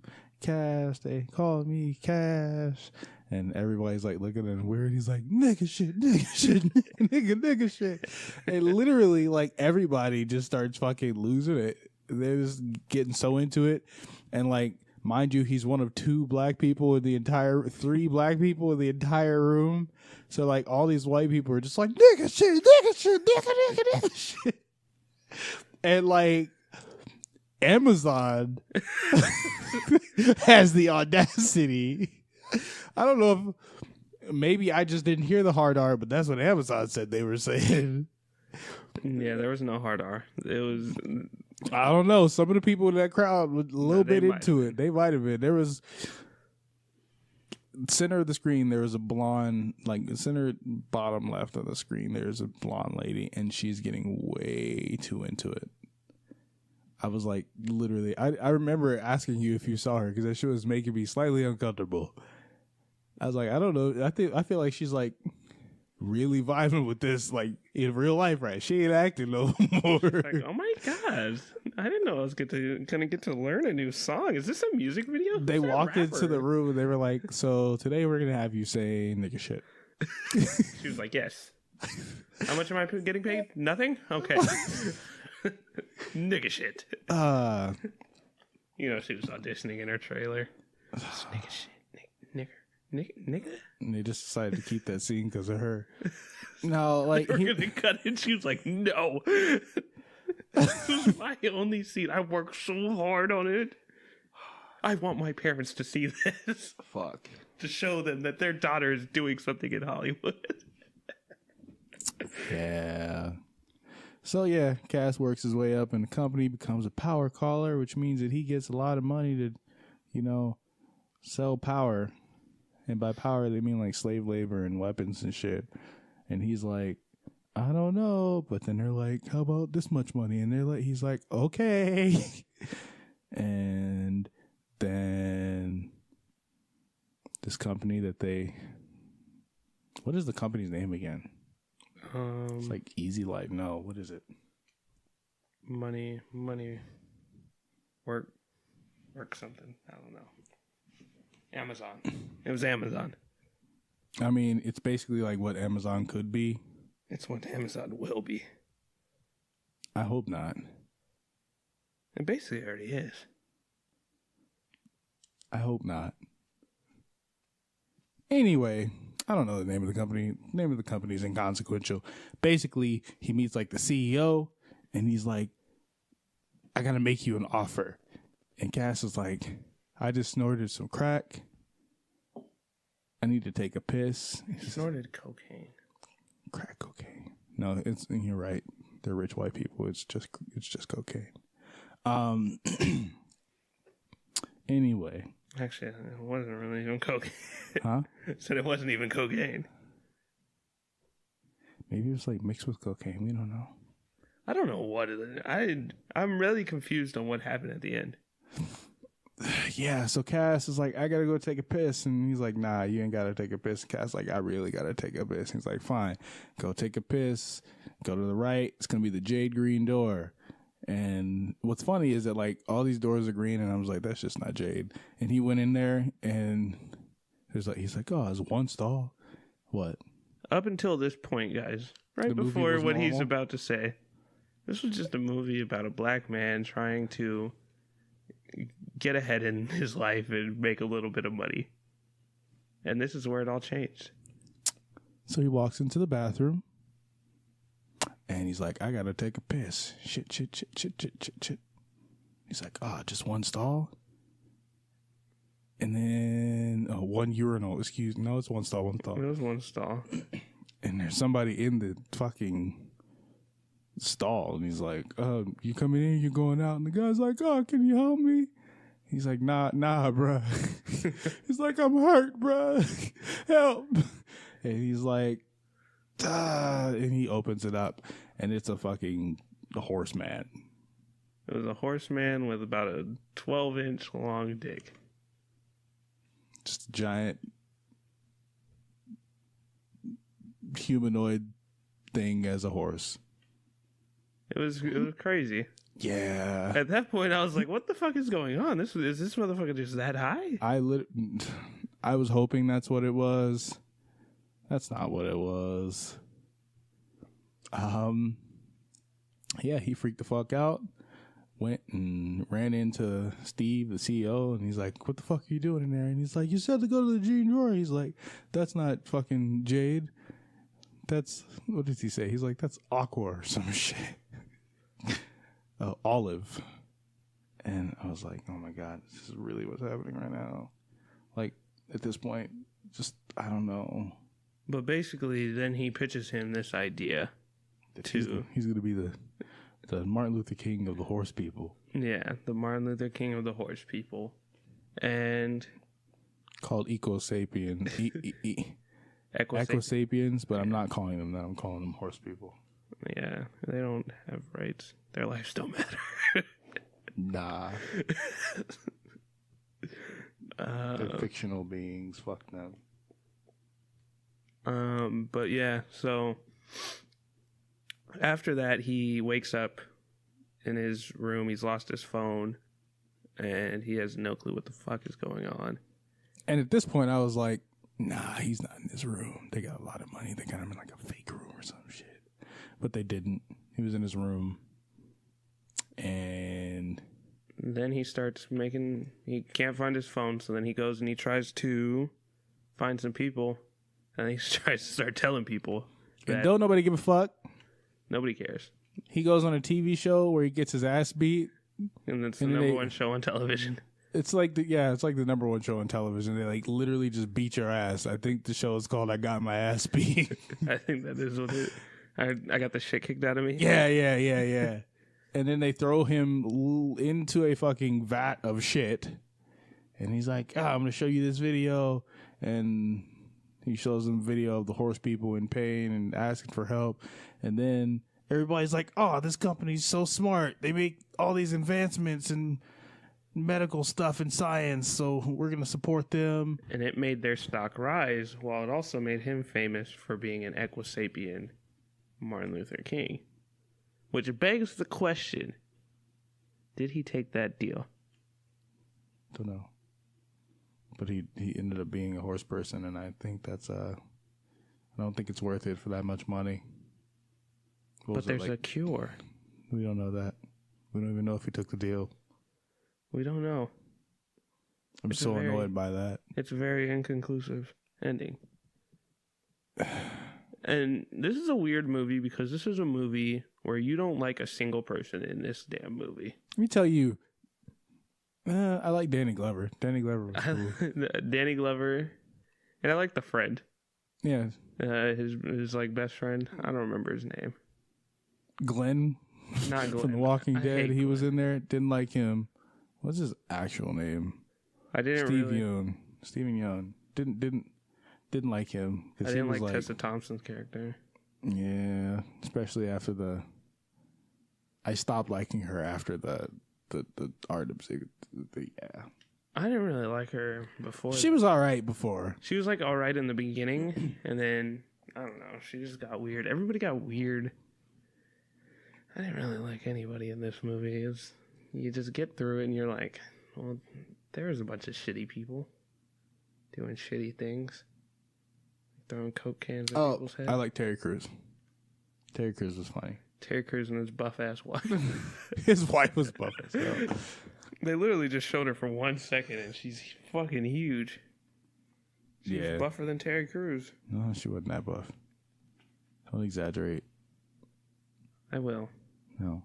Cash. They call me Cash. And everybody's like looking at him weird. He's like, nigga shit, nigga shit. And literally, like, everybody just starts fucking losing it. They're just getting so into it. And, like, mind you, he's one of 3 black people in the entire room. So, like, all these white people are just like, nigga shit, nigga shit. And, like, Amazon has the audacity. I don't know if maybe I just didn't hear the hard R, but that's what Amazon said they were saying. Yeah, there was no hard R. It was... I don't know. Some of the people in that crowd were a little bit into it. They might have been. There was... Center of the screen, there was a blonde, like, center bottom left of the screen, there's a blonde lady, and she's getting way too into it. I was like, literally, I remember asking you if you saw her, because that shit was making me slightly uncomfortable. I was like, I don't know. I feel like she's like really vibing with this, like, in real life, right? She ain't acting no more. Like, oh my god, I didn't know I was gonna get to learn a new song. Is this a music video? They walked into the room and they were like, so today we're gonna have you say nigga shit. She was like, yes. How much am I getting paid? Nothing? Okay. Nigga shit. You know, she was auditioning in her trailer. Nigga shit. Nigga. And they just decided to keep that scene because of her. No, like, they were gonna cut it. She was like, no. This was my only scene. I worked so hard on it. I want my parents to see this. Fuck. To show them that their daughter is doing something in Hollywood. Yeah. So, yeah, Cass works his way up in the company, becomes a power caller, which means that he gets a lot of money to, you know, sell power. And by power, they mean like slave labor and weapons and shit. And he's like, I don't know. But then they're like, how about this much money? And they're like, he's like, okay. And then this company that what is the company's name again? It's like Easy Life. No, what is it? Money, work something. I don't know. Amazon. It was Amazon. I mean, it's basically like what Amazon could be. It's what Amazon will be. I hope not. It basically already is. I hope not. Anyway, I don't know the name of the company. The name of the company is inconsequential. Basically, he meets like the CEO, and he's like, I gotta make you an offer. And Cass is like, I just snorted some crack. I need to take a piss. He snorted cocaine. Crack cocaine. No, you're right. They're rich white people. It's just cocaine. Anyway. Actually, it wasn't really even cocaine. Huh? Said it wasn't even cocaine. Maybe it was like mixed with cocaine. We don't know. I don't know what it is. I'm really confused on what happened at the end. Yeah, so Cass is like, I gotta go take a piss. And he's like, nah, you ain't gotta take a piss. And Cass is like, I really gotta take a piss. He's like, fine, go take a piss. Go to the right. It's gonna be the jade green door. And what's funny is that like all these doors are green, and I was like, that's just not Jade. And he went in there, and he's like, oh, it's one stall. What? Up until this point, guys, right The movie before was what he's normal? about to say, this was just a movie about a black man trying to get ahead in his life and make a little bit of money. And this is where it all changed. So he walks into the bathroom, and he's like, I gotta take a piss. Shit. He's like, just one stall? And then one urinal. No, it's one stall. It was one stall. And there's somebody in the fucking stall, and he's like, you coming in, you going out? And the guy's like, can you help me? He's like, nah, bruh. He's like, I'm hurt, bruh. Help. And he's like, and he opens it up, and it's a fucking horseman. It was a horseman with about a 12-inch long dick. Just a giant humanoid thing as a horse. It was crazy. Yeah. At that point, I was like, "What the fuck is going on? Is this motherfucker just that high?" I was hoping that's what it was. That's not what it was. Yeah, he freaked the fuck out. Went and ran into Steve, the CEO, and he's like, "What the fuck are you doing in there?" And he's like, "You said to go to the jean drawer." He's like, "That's not fucking Jade. That's," what did he say? He's like, "That's Aqua or some shit." Olive. And I was like, oh my God, this is really what's happening right now. Like, at this point, just, I don't know. But basically, then he pitches him this idea. He's going to be the Martin Luther King of the horse people. Yeah, the Martin Luther King of the horse people. And called Eco-Sapien. Eco-Sapiens, but I'm not calling them that. I'm calling them horse people. Yeah, they don't have rights. Their lives don't matter. Nah. They're fictional beings. Fuck them. But yeah, so after that, he wakes up in his room. He's lost his phone, and he has no clue what the fuck is going on. And at this point, I was like, nah, he's not in this room. They got a lot of money. They got him in like a fake room or some shit. But they didn't. He was in his room. And then he starts he can't find his phone, so then he goes and he tries to find some people, and he tries to start telling people that and don't nobody give a fuck. Nobody cares. He goes on a TV show where he gets his ass beat. And it's the number one show on television. It's like it's like the number one show on television. They like literally just beat your ass. I think the show is called I Got My Ass Beat. I think that is what it is. I got the shit kicked out of me. Yeah. And then they throw him into a fucking vat of shit. And he's like, I'm going to show you this video. And he shows them video of the horse people in pain and asking for help. And then everybody's like, oh, this company's so smart. They make all these advancements in medical stuff and science. So we're going to support them. And it made their stock rise, while it also made him famous for being an equisapien Martin Luther King. Which begs the question, did he take that deal? Don't know. But he ended up being a horse person, and I think that's I don't think it's worth it for that much money. But there's a cure. We don't know that. We don't even know if he took the deal. We don't know. I'm so annoyed by that. It's a very inconclusive ending. And this is a weird movie because this is a movie where you don't like a single person in this damn movie. Let me tell you, I like Danny Glover. Danny Glover was cool. Danny Glover. And I like the friend. Yeah. His like best friend. I don't remember his name. Glenn. Not Glenn. From The Walking Dead. He Glenn. was in there. Didn't like him. What's his actual name? I didn't Stephen Young. Didn't like him. I didn't like Tessa Thompson's character. Yeah, especially after I stopped liking her after the art of yeah. I didn't really like her before. She was all right before. She was like all right in the beginning, and then I don't know. She just got weird. Everybody got weird. I didn't really like anybody in this movie. You just get through it and you're like, well, there's a bunch of shitty people doing shitty things. Throwing Coke cans at people's heads. I like Terry Crews. Terry Crews was funny. Terry Crews and his buff-ass wife. His wife was buff as hell. They literally just showed her for 1 second and she's fucking huge. She's buffer than Terry Crews. No, she wasn't that buff. Don't exaggerate. I will. No.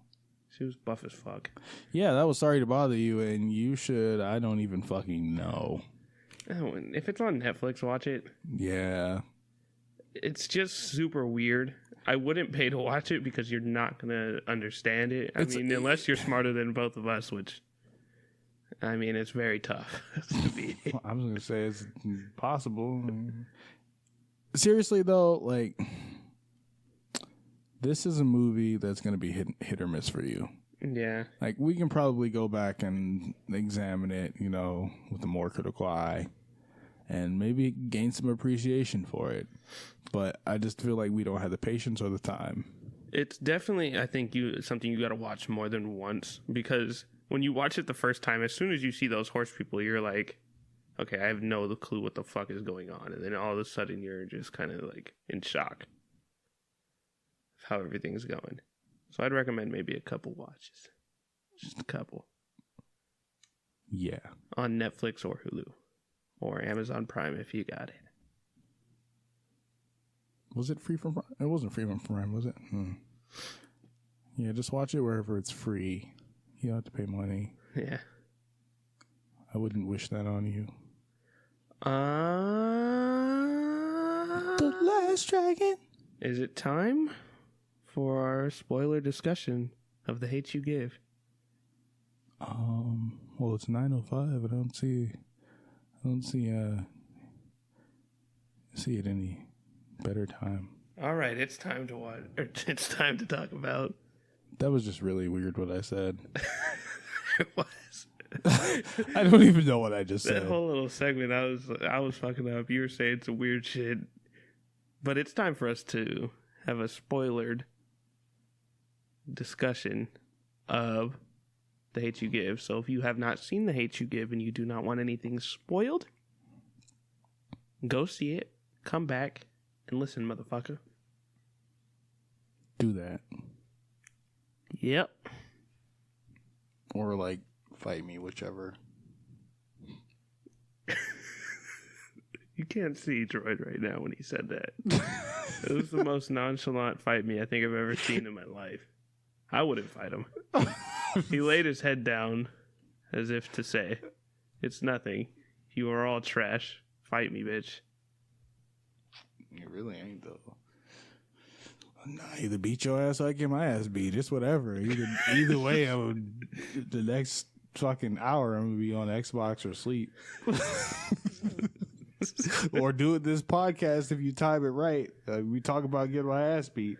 She was buff as fuck. Yeah, that was Sorry to Bother You, and you should. I don't even fucking know. Oh, if it's on Netflix, watch it. Yeah. It's just super weird. I wouldn't pay to watch it because you're not going to understand it. I mean, unless you're smarter than both of us, which, I mean, it's very tough to be. I was going to say it's possible. Seriously, though, like, this is a movie that's going to be hit or miss for you. Yeah. Like, we can probably go back and examine it, you know, with a more critical eye and maybe gain some appreciation for it. But I just feel like we don't have the patience or the time. It's definitely, I think, something you got to watch more than once, because when you watch it the first time, as soon as you see those horse people, you're like, okay, I have no clue what the fuck is going on. And then all of a sudden you're just kind of like in shock of how everything's going. So I'd recommend maybe a couple watches. Just a couple. Yeah. On Netflix or Hulu. Or Amazon Prime if you got it. Was it free from Prime? It wasn't free from Prime, was it? Yeah, just watch it wherever it's free. You don't have to pay money. Yeah. I wouldn't wish that on you. The Last Dragon. Is it time for our spoiler discussion of The Hate You Give? Well, it's 9:05. I don't see it any better time. All right, it's time to watch. It's time to talk about. That was just really weird what I said. It was. I don't even know what I just said. That whole little segment, I was fucking up. You were saying some weird shit, but it's time for us to have a spoilered discussion of The Hate You Give. So if you have not seen The Hate You Give and you do not want anything spoiled, go see it, come back, and listen, motherfucker. Do that. Yep. Or, like, fight me, whichever. You can't see Droid right now when he said that. It was the most nonchalant fight me I think I've ever seen in my life. I wouldn't fight him. He laid his head down as if to say, it's nothing. You are all trash. Fight me, bitch. You really ain't, though. Nah, either beat your ass or I get my ass beat. It's whatever. Either way, the next fucking hour I'm gonna be on Xbox or sleep. Or do this podcast if you time it right. We talk about getting my ass beat.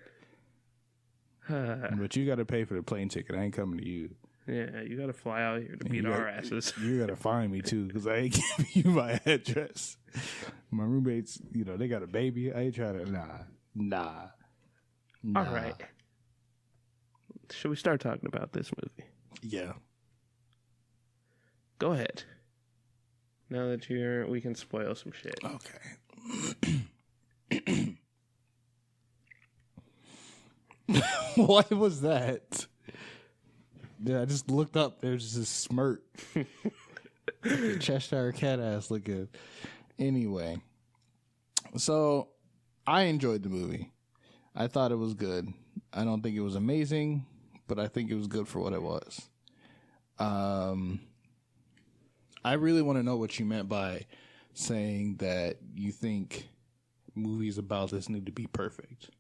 But you got to pay for the plane ticket. I ain't coming to you. Yeah, you got to fly out here to beat our asses. You got to find me, too, because I ain't giving you my address. My roommates, you know, they got a baby. I ain't trying to, nah. All right. Should we start talking about this movie? Yeah. Go ahead. Now that we can spoil some shit. Okay. What was that? Yeah, I just looked up. There's this smirk. Like Cheshire cat ass looking. Anyway. So, I enjoyed the movie. I thought it was good. I don't think it was amazing, but I think it was good for what it was. I really want to know what you meant by saying that you think movies about this need to be perfect.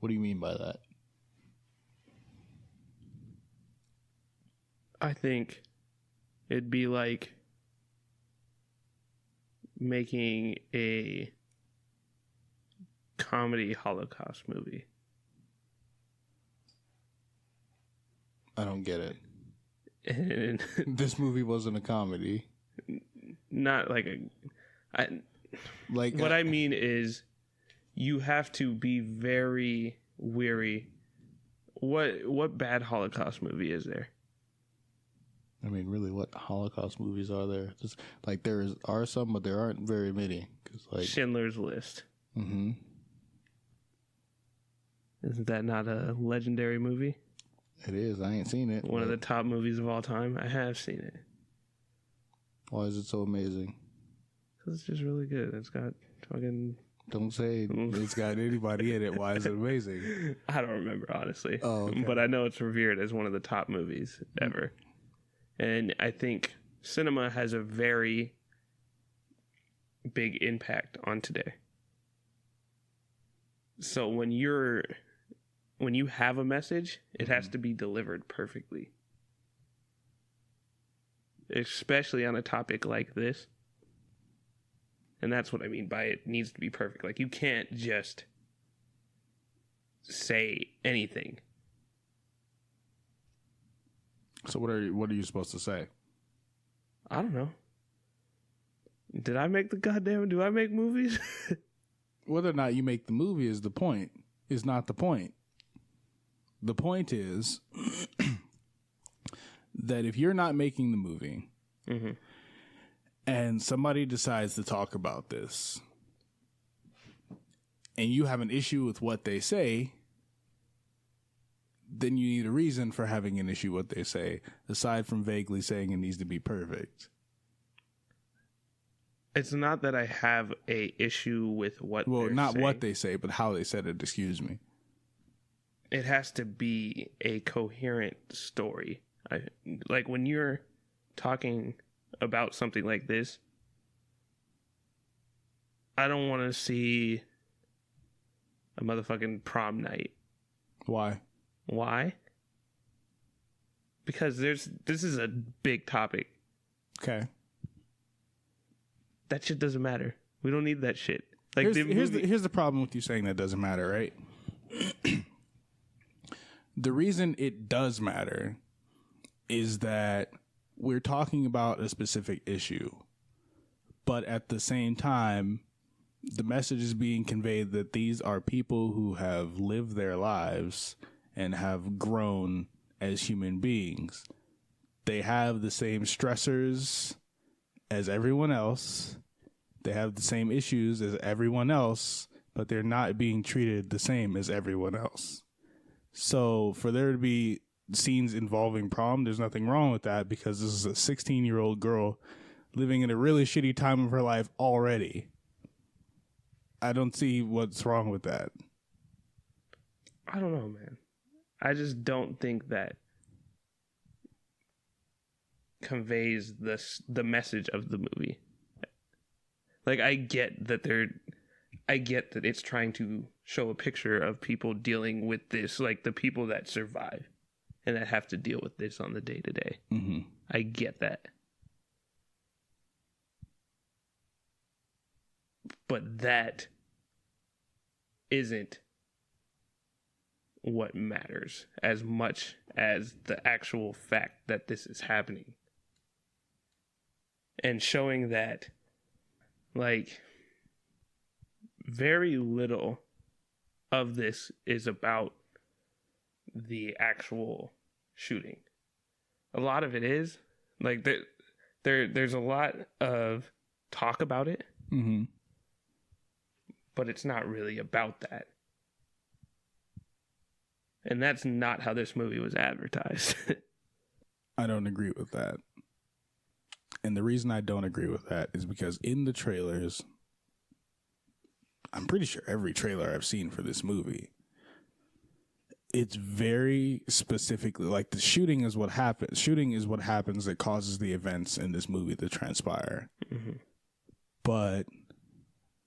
What do you mean by that? I think it'd be like making a comedy Holocaust movie. I don't get it. And this movie wasn't a comedy. Not like what I mean is you have to be very weary What bad Holocaust movie is there? I mean, really, what Holocaust movies are there? Just like are some, but there aren't very many. 'Cause, like, Schindler's List. mm-hmm. Isn't that not a legendary movie? It is. I ain't seen it. One of the top movies of all time. I have seen it. Why is it so amazing? Because it's just really good. It's got fucking... Don't say it's got anybody in it. Why is it amazing? I don't remember, honestly. Oh, okay. But I know it's revered as one of the top movies ever. And I think cinema has a very big impact on today. So when you have a message, it has to be delivered perfectly. Especially on a topic like this. And that's what I mean by it needs to be perfect. Like, you can't just say anything. So what are you supposed to say? I don't know. Do I make movies? Whether or not you make the movie is not the point. The point is that if you're not making the movie, mm-hmm. and somebody decides to talk about this, and you have an issue with what they say, then you need a reason for having an issue with what they say, aside from vaguely saying it needs to be perfect. It's not that I have a issue with what well, they're not saying. What they say, but how they said it, excuse me. It has to be a coherent story. Like, when you're talking about something like this, I don't want to see a motherfucking prom night. Why? Because this is a big topic. Okay. That shit doesn't matter. We don't need that shit. Like, here's the problem with you saying that doesn't matter, right? The reason it does matter is that we're talking about a specific issue, but at the same time, the message is being conveyed that these are people who have lived their lives and have grown as human beings. They have the same stressors as everyone else. They have the same issues as everyone else, but they're not being treated the same as everyone else. So for there to be scenes involving prom, there's nothing wrong with that, because this is a 16-year-old girl living in a really shitty time of her life already. I don't see what's wrong with that. I don't know, man. I just don't think that conveys the message of the movie. Like, I get that it's trying to show a picture of people dealing with this, like the people that survive and that have to deal with this on the day-to-day. Mm-hmm. I get that. But that isn't what matters as much as the actual fact that this is happening. And showing that, like, very little of this is about the actual shooting. A lot of it is, like, there's a lot of talk about it, mm-hmm. but it's not really about that. And that's not how this movie was advertised. I don't agree with that. And the reason I don't agree with that is because in the trailers, I'm pretty sure every trailer I've seen for this movie, it's very specifically, like, the shooting is what happens. Shooting is what happens that causes the events in this movie to transpire. Mm-hmm. But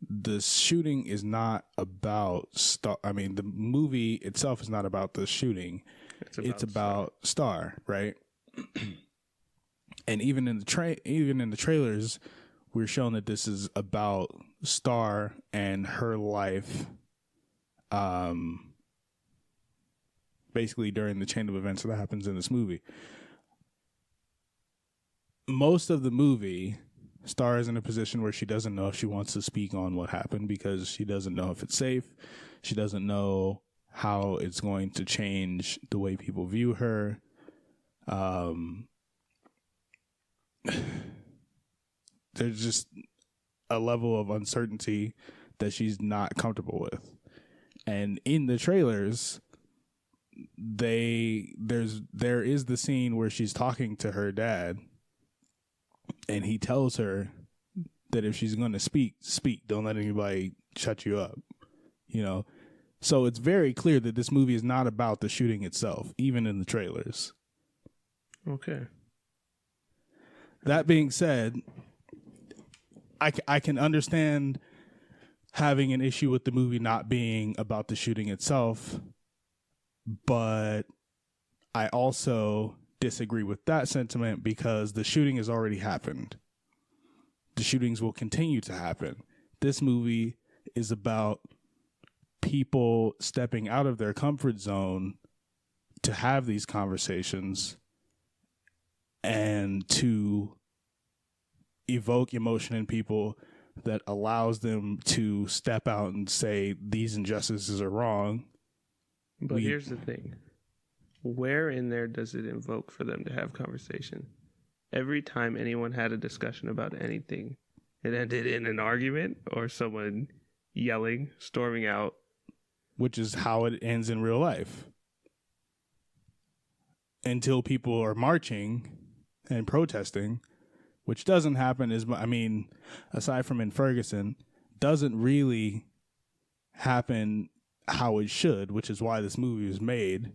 the shooting is not about the movie itself is not about the shooting. It's about Star, right? And even in the trailers, we're shown that this is about Star and her life, basically during the chain of events that happens in this movie. Most of the movie, Star is in a position where she doesn't know if she wants to speak on what happened, because she doesn't know if it's safe. She doesn't know how it's going to change the way people view her. There's just a level of uncertainty that she's not comfortable with. And in the trailers, there is the scene where she's talking to her dad, and he tells her that if she's going to speak, don't let anybody shut you up, you know? So it's very clear that this movie is not about the shooting itself, even in the trailers. Okay. That being said, I can understand having an issue with the movie not being about the shooting itself, but I also disagree with that sentiment because the shooting has already happened. The shootings will continue to happen. This movie is about people stepping out of their comfort zone to have these conversations and to evoke emotion in people that allows them to step out and say these injustices are wrong. But here's the thing. Where in there does it invoke for them to have conversation? Every time anyone had a discussion about anything, it ended in an argument or someone yelling, storming out. Which is how it ends in real life. Until people are marching and protesting, which doesn't happen aside from in Ferguson, doesn't really happen how it should, which is why this movie was made.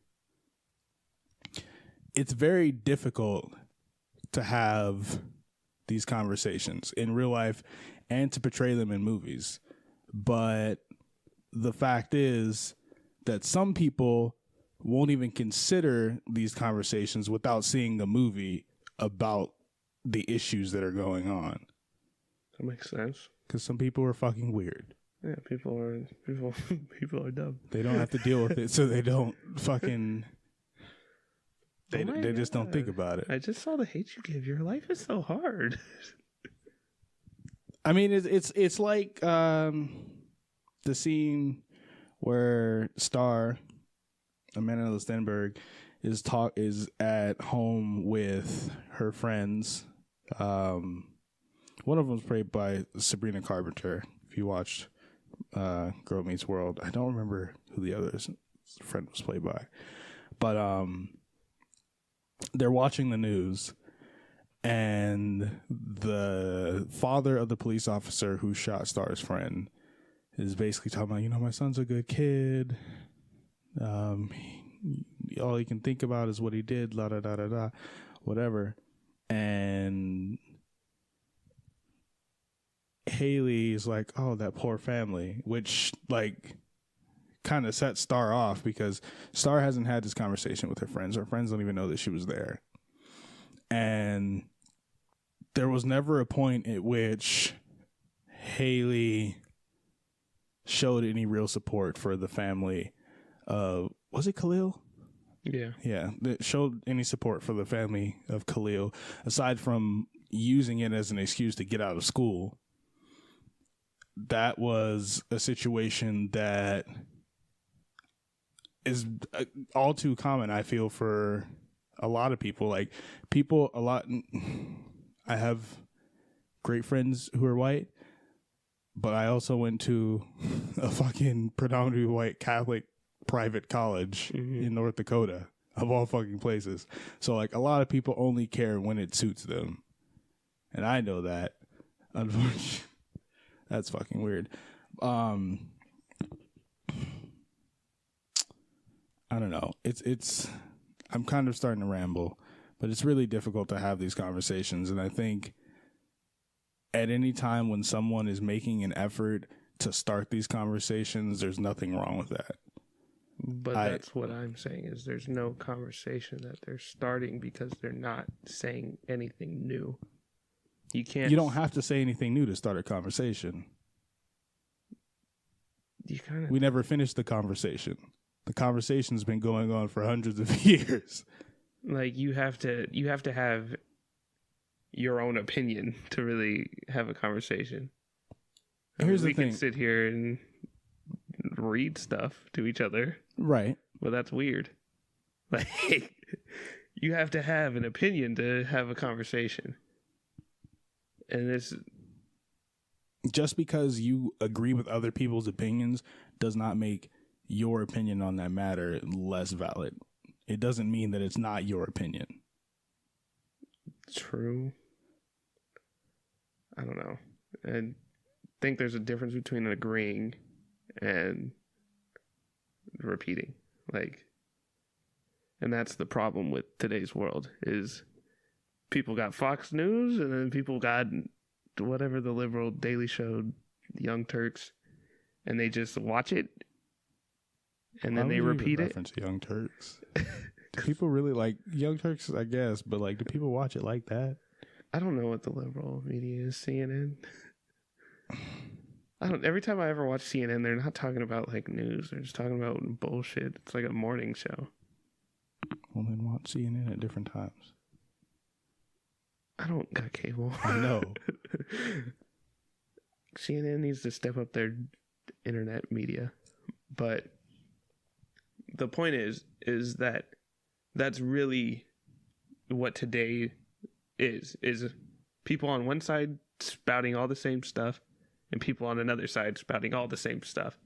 It's very difficult to have these conversations in real life and to portray them in movies. But the fact is that some people won't even consider these conversations without seeing a movie about the issues that are going on. That makes sense. Because some people are fucking weird. Yeah, people are dumb. They don't have to deal with it, so they don't fucking. They just don't think about it. I just saw the hate you give. Your life is so hard. I mean, it's like the scene where Star, Amanda Stenberg, is at home with her friends. One of them was played by Sabrina Carpenter. If you watched Girl Meets World, I don't remember who the other friend was played by, but they're watching the news, and the father of the police officer who shot Star's friend is basically talking about, my son's a good kid. All he can think about is what he did, la da da da da, whatever. And Haley is like, oh, that poor family, which kind of set Star off because Star hasn't had this conversation with her friends. Her friends don't even know that she was there. And there was never a point at which Haley showed any real support for the family of, was it Khalil? Yeah. That showed any support for the family of Khalil, aside from using it as an excuse to get out of school. That was a situation that is all too common, I feel, for a lot of people. I have great friends who are white, but I also went to a fucking predominantly white Catholic private college in North Dakota, of all fucking places. So a lot of people only care when it suits them. And I know that. Unfortunately, that's fucking weird. I don't know. I'm kind of starting to ramble, but it's really difficult to have these conversations. And I think at any time when someone is making an effort to start these conversations, there's nothing wrong with that. But that's what I'm saying is there's no conversation that they're starting because they're not saying anything new. You don't have to say anything new to start a conversation. We never finished the conversation. The conversation's been going on for hundreds of years. You have to have your own opinion to really have a conversation. Here's the thing. We can sit here and read stuff to each other. Right. Well, that's weird. Like, you have to have an opinion to have a conversation. And it's... Just because you agree with other people's opinions does not make your opinion on that matter less valid. It doesn't mean that it's not your opinion. True. I don't know. I think there's a difference between agreeing and repeating. Like, and that's the problem with today's world is people got Fox News and then people got whatever the liberal Daily Show, Young Turks, and they just watch it and then they repeat it. Reference Young Turks. People really like Young Turks, I guess, but like, do people watch it like that? I don't know what the liberal media is, CNN. Every time I ever watch CNN, they're not talking about like news. They're just talking about bullshit. It's like a morning show. Well, then watch CNN at different times. I don't got cable. I know. CNN needs to step up their internet media. But the point is that that's really what today is people on one side spouting all the same stuff and people on another side spouting all the same stuff.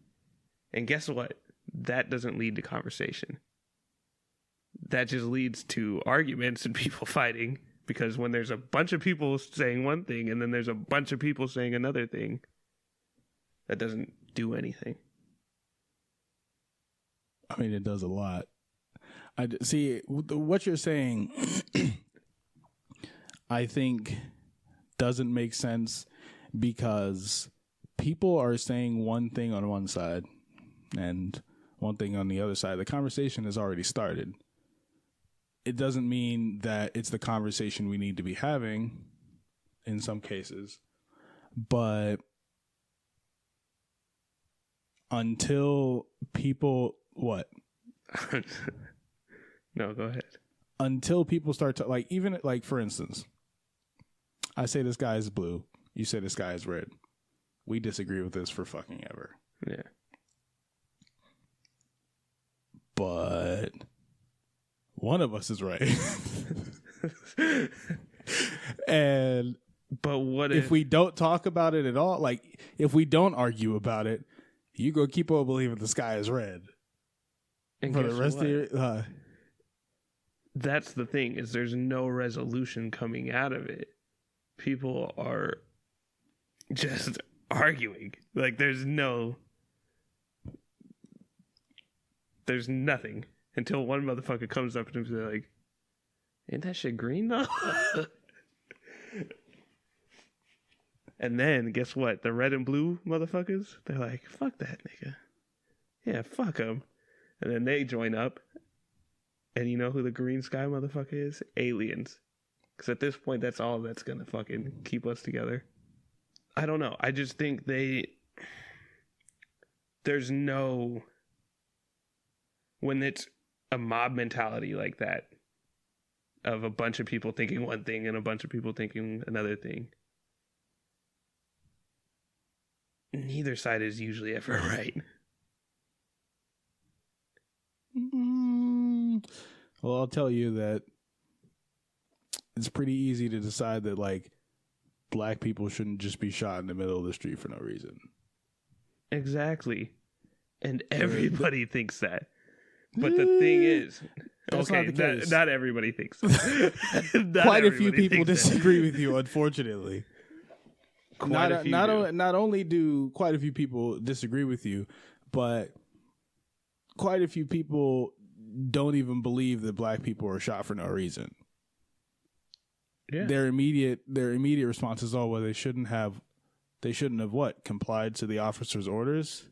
And guess what? That doesn't lead to conversation. That just leads to arguments and people fighting, because when there's a bunch of people saying one thing and then there's a bunch of people saying another thing, that doesn't do anything. I mean, it does a lot. I see what you're saying. I think doesn't make sense because people are saying one thing on one side and one thing on the other side. The conversation has already started. It doesn't mean that it's the conversation we need to be having in some cases, but until people, what? No, go ahead. Until people start to, like, even like, for instance, I say this guy is blue. You say this guy is red. We disagree with this for fucking ever. Yeah. But one of us is right. And but what if we don't talk about it at all, like if we don't argue about it, you go keep on believing the sky is red. And for the rest of your that's the thing, is there's no resolution coming out of it. People are just arguing. Like there's nothing until one motherfucker comes up and is like, ain't that shit green though? And then guess what? The red and blue motherfuckers, they're like, fuck that nigga. Yeah, fuck him. And then they join up. And you know who the green sky motherfucker is? Aliens. Because at this point, that's all that's going to fucking keep us together. I don't know. I just think there's no... When it's a mob mentality like that, of a bunch of people thinking one thing and a bunch of people thinking another thing, neither side is usually ever right. Well, I'll tell you that it's pretty easy to decide that, like, black people shouldn't just be shot in the middle of the street for no reason. Exactly. And everybody thinks that. But the thing is, that's okay, not the case. Not everybody thinks that. Quite a few people disagree with you, unfortunately. Not only do quite a few people disagree with you, but quite a few people don't even believe that black people are shot for no reason. Yeah. Their immediate response is, oh, well, they shouldn't have what? Complied to the officer's orders?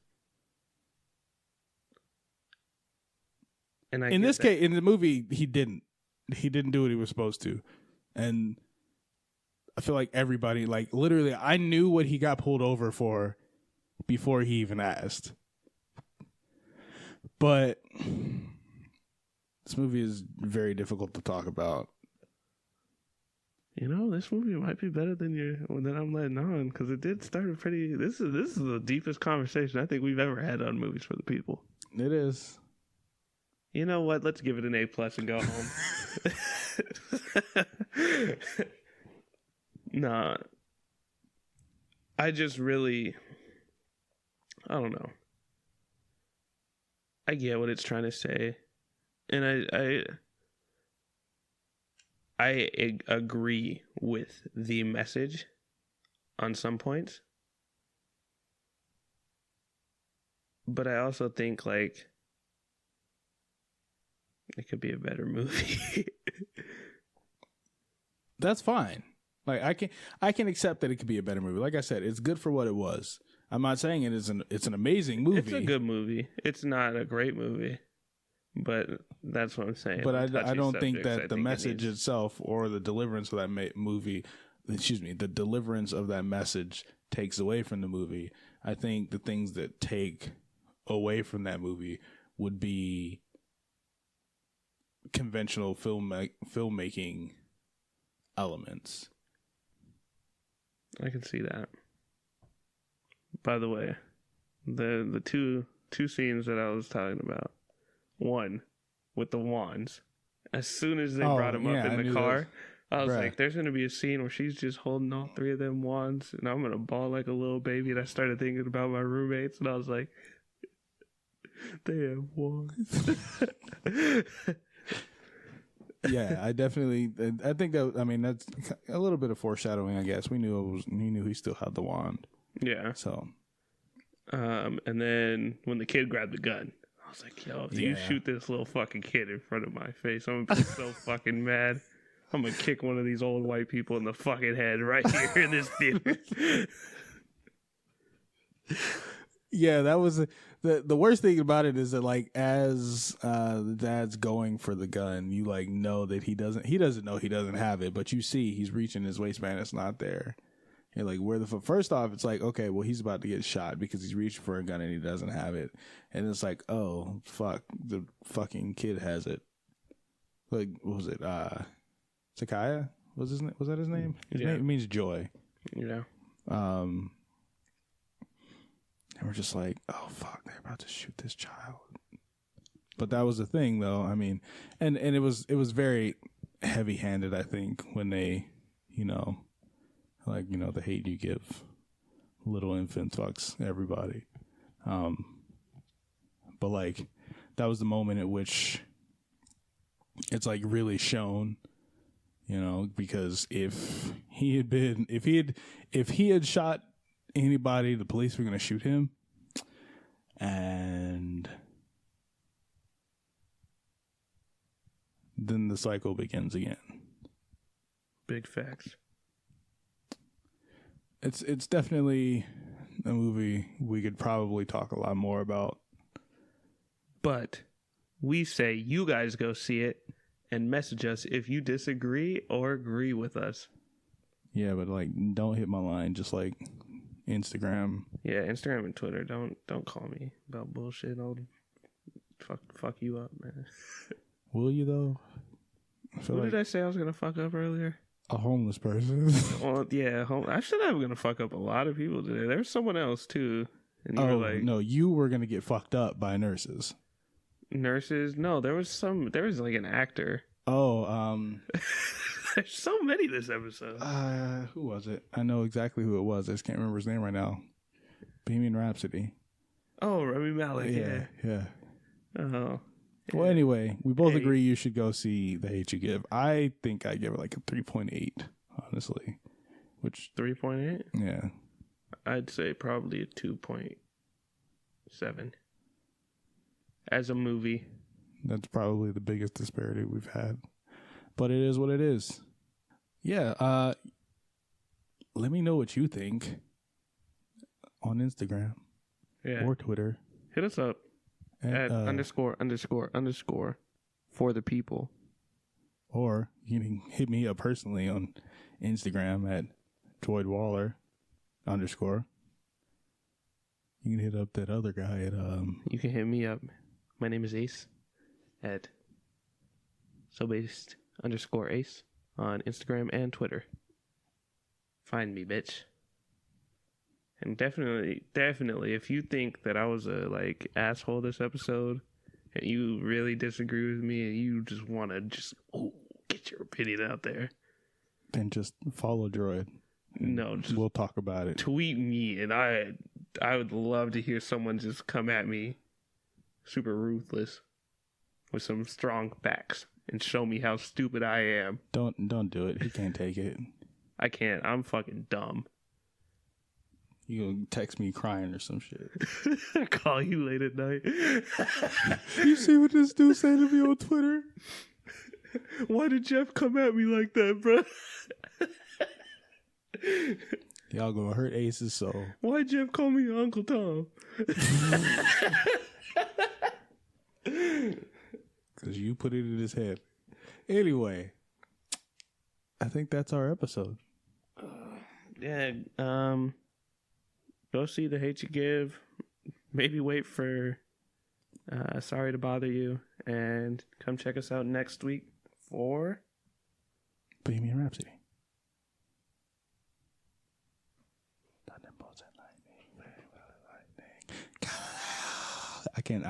And in this case, in the movie, he didn't do what he was supposed to. And I feel like everybody, like, literally, I knew what he got pulled over for before he even asked. But this movie is very difficult to talk about. this movie might be better than I'm letting on, because it did start a pretty. This is the deepest conversation I think we've ever had on movies for the people. It is. You know what? Let's give it an A+ and go home. Nah, I just really, I don't know. I get what it's trying to say, and I agree with the message on some points, but I also think like it could be a better movie. That's fine. Like I can accept that it could be a better movie. Like I said, it's good for what it was. I'm not saying it's an amazing movie. It's a good movie. It's not a great movie, but that's what I'm saying. But I don't think that the message itself or the deliverance of that the deliverance of that message takes away from the movie. I think the things that take away from that movie would be conventional filmmaking elements. I can see that. By the way, the two scenes that I was talking about. One with the wands. As soon as they brought him up in the car, I was like, there's going to be a scene where she's just holding all three of them wands, and I'm going to bawl like a little baby. And I started thinking about my roommates, and I was like, they have wands. Yeah, I think that, I mean, that's a little bit of foreshadowing, I guess. He knew he still had the wand. Yeah. So. And then when the kid grabbed the gun, I was like, yo, if you shoot this little fucking kid in front of my face, I'm gonna be so fucking mad. I'm gonna kick one of these old white people in the fucking head right here in this theater. Yeah, that was the worst thing about it is that, like, as the dad's going for the gun, you like know that he doesn't know he doesn't have it, but you see he's reaching his waistband, it's not there. You're like, where the first off, it's like, okay, well, he's about to get shot because he's reaching for a gun and he doesn't have it, and it's like, oh fuck, the fucking kid has it. Like, what was it? Sakaya was that his name? His name means joy. Yeah. And we're just like, oh fuck, they're about to shoot this child. But that was the thing, though. I mean, and it was very heavy-handed, I think, when they, the hate you give little infants fucks everybody. But like, that was the moment at which it's like really shown, because if he had shot anybody, the police were going to shoot him. And then the cycle begins again. Big facts. It's definitely a movie we could probably talk a lot more about. But we say you guys go see it and message us if you disagree or agree with us. Yeah, but like, don't hit my line, just like Instagram. Yeah, Instagram and Twitter. Don't call me about bullshit. I'll fuck you up, man. Will you though? What did I say I was gonna fuck up earlier? A homeless person. Well, yeah, I said I was gonna fuck up a lot of people today. There's someone else too. And you were like, no, you were gonna get fucked up by nurses. Nurses? No, there was like an actor. Oh, There's so many this episode. Who was it? I know exactly who it was. I just can't remember his name right now. Bohemian Rhapsody. Oh, Rami Malek. Yeah. Oh. Yeah. Well, anyway, we both agree you should go see The Hate You Give. I think I give it like a 3.8, honestly. Which 3.8? Yeah. I'd say probably a 2.7. As a movie. That's probably the biggest disparity we've had. But it is what it is. Yeah. Let me know what you think on Instagram or Twitter. Hit us up at __ for the people. Or you can hit me up personally on Instagram at Droid Waller _. You can hit up that other guy at You can hit me up. My name is Ace at _Ace. on Instagram and Twitter. Find me, bitch. And definitely, if you think that I was a asshole this episode, and you really disagree with me, and you just want to get your opinion out there, then just follow Droid. No, we'll talk about it. Tweet me, and I would love to hear someone just come at me, super ruthless, with some strong facts, and show me how stupid I am. Don't do it. He can't take it. I can't. I'm fucking dumb. You gonna text me crying or some shit. I call you late at night. You see what this dude say to me on Twitter? Why did Jeff come at me like that, bro? Y'all gonna hurt Ace's soul. Why Jeff call me Uncle Tom? Because you put it in his head. Anyway, I think that's our episode. Yeah, go see The Hate You Give. Maybe wait for Sorry to Bother You. And come check us out next week for Bohemian Rhapsody. I can't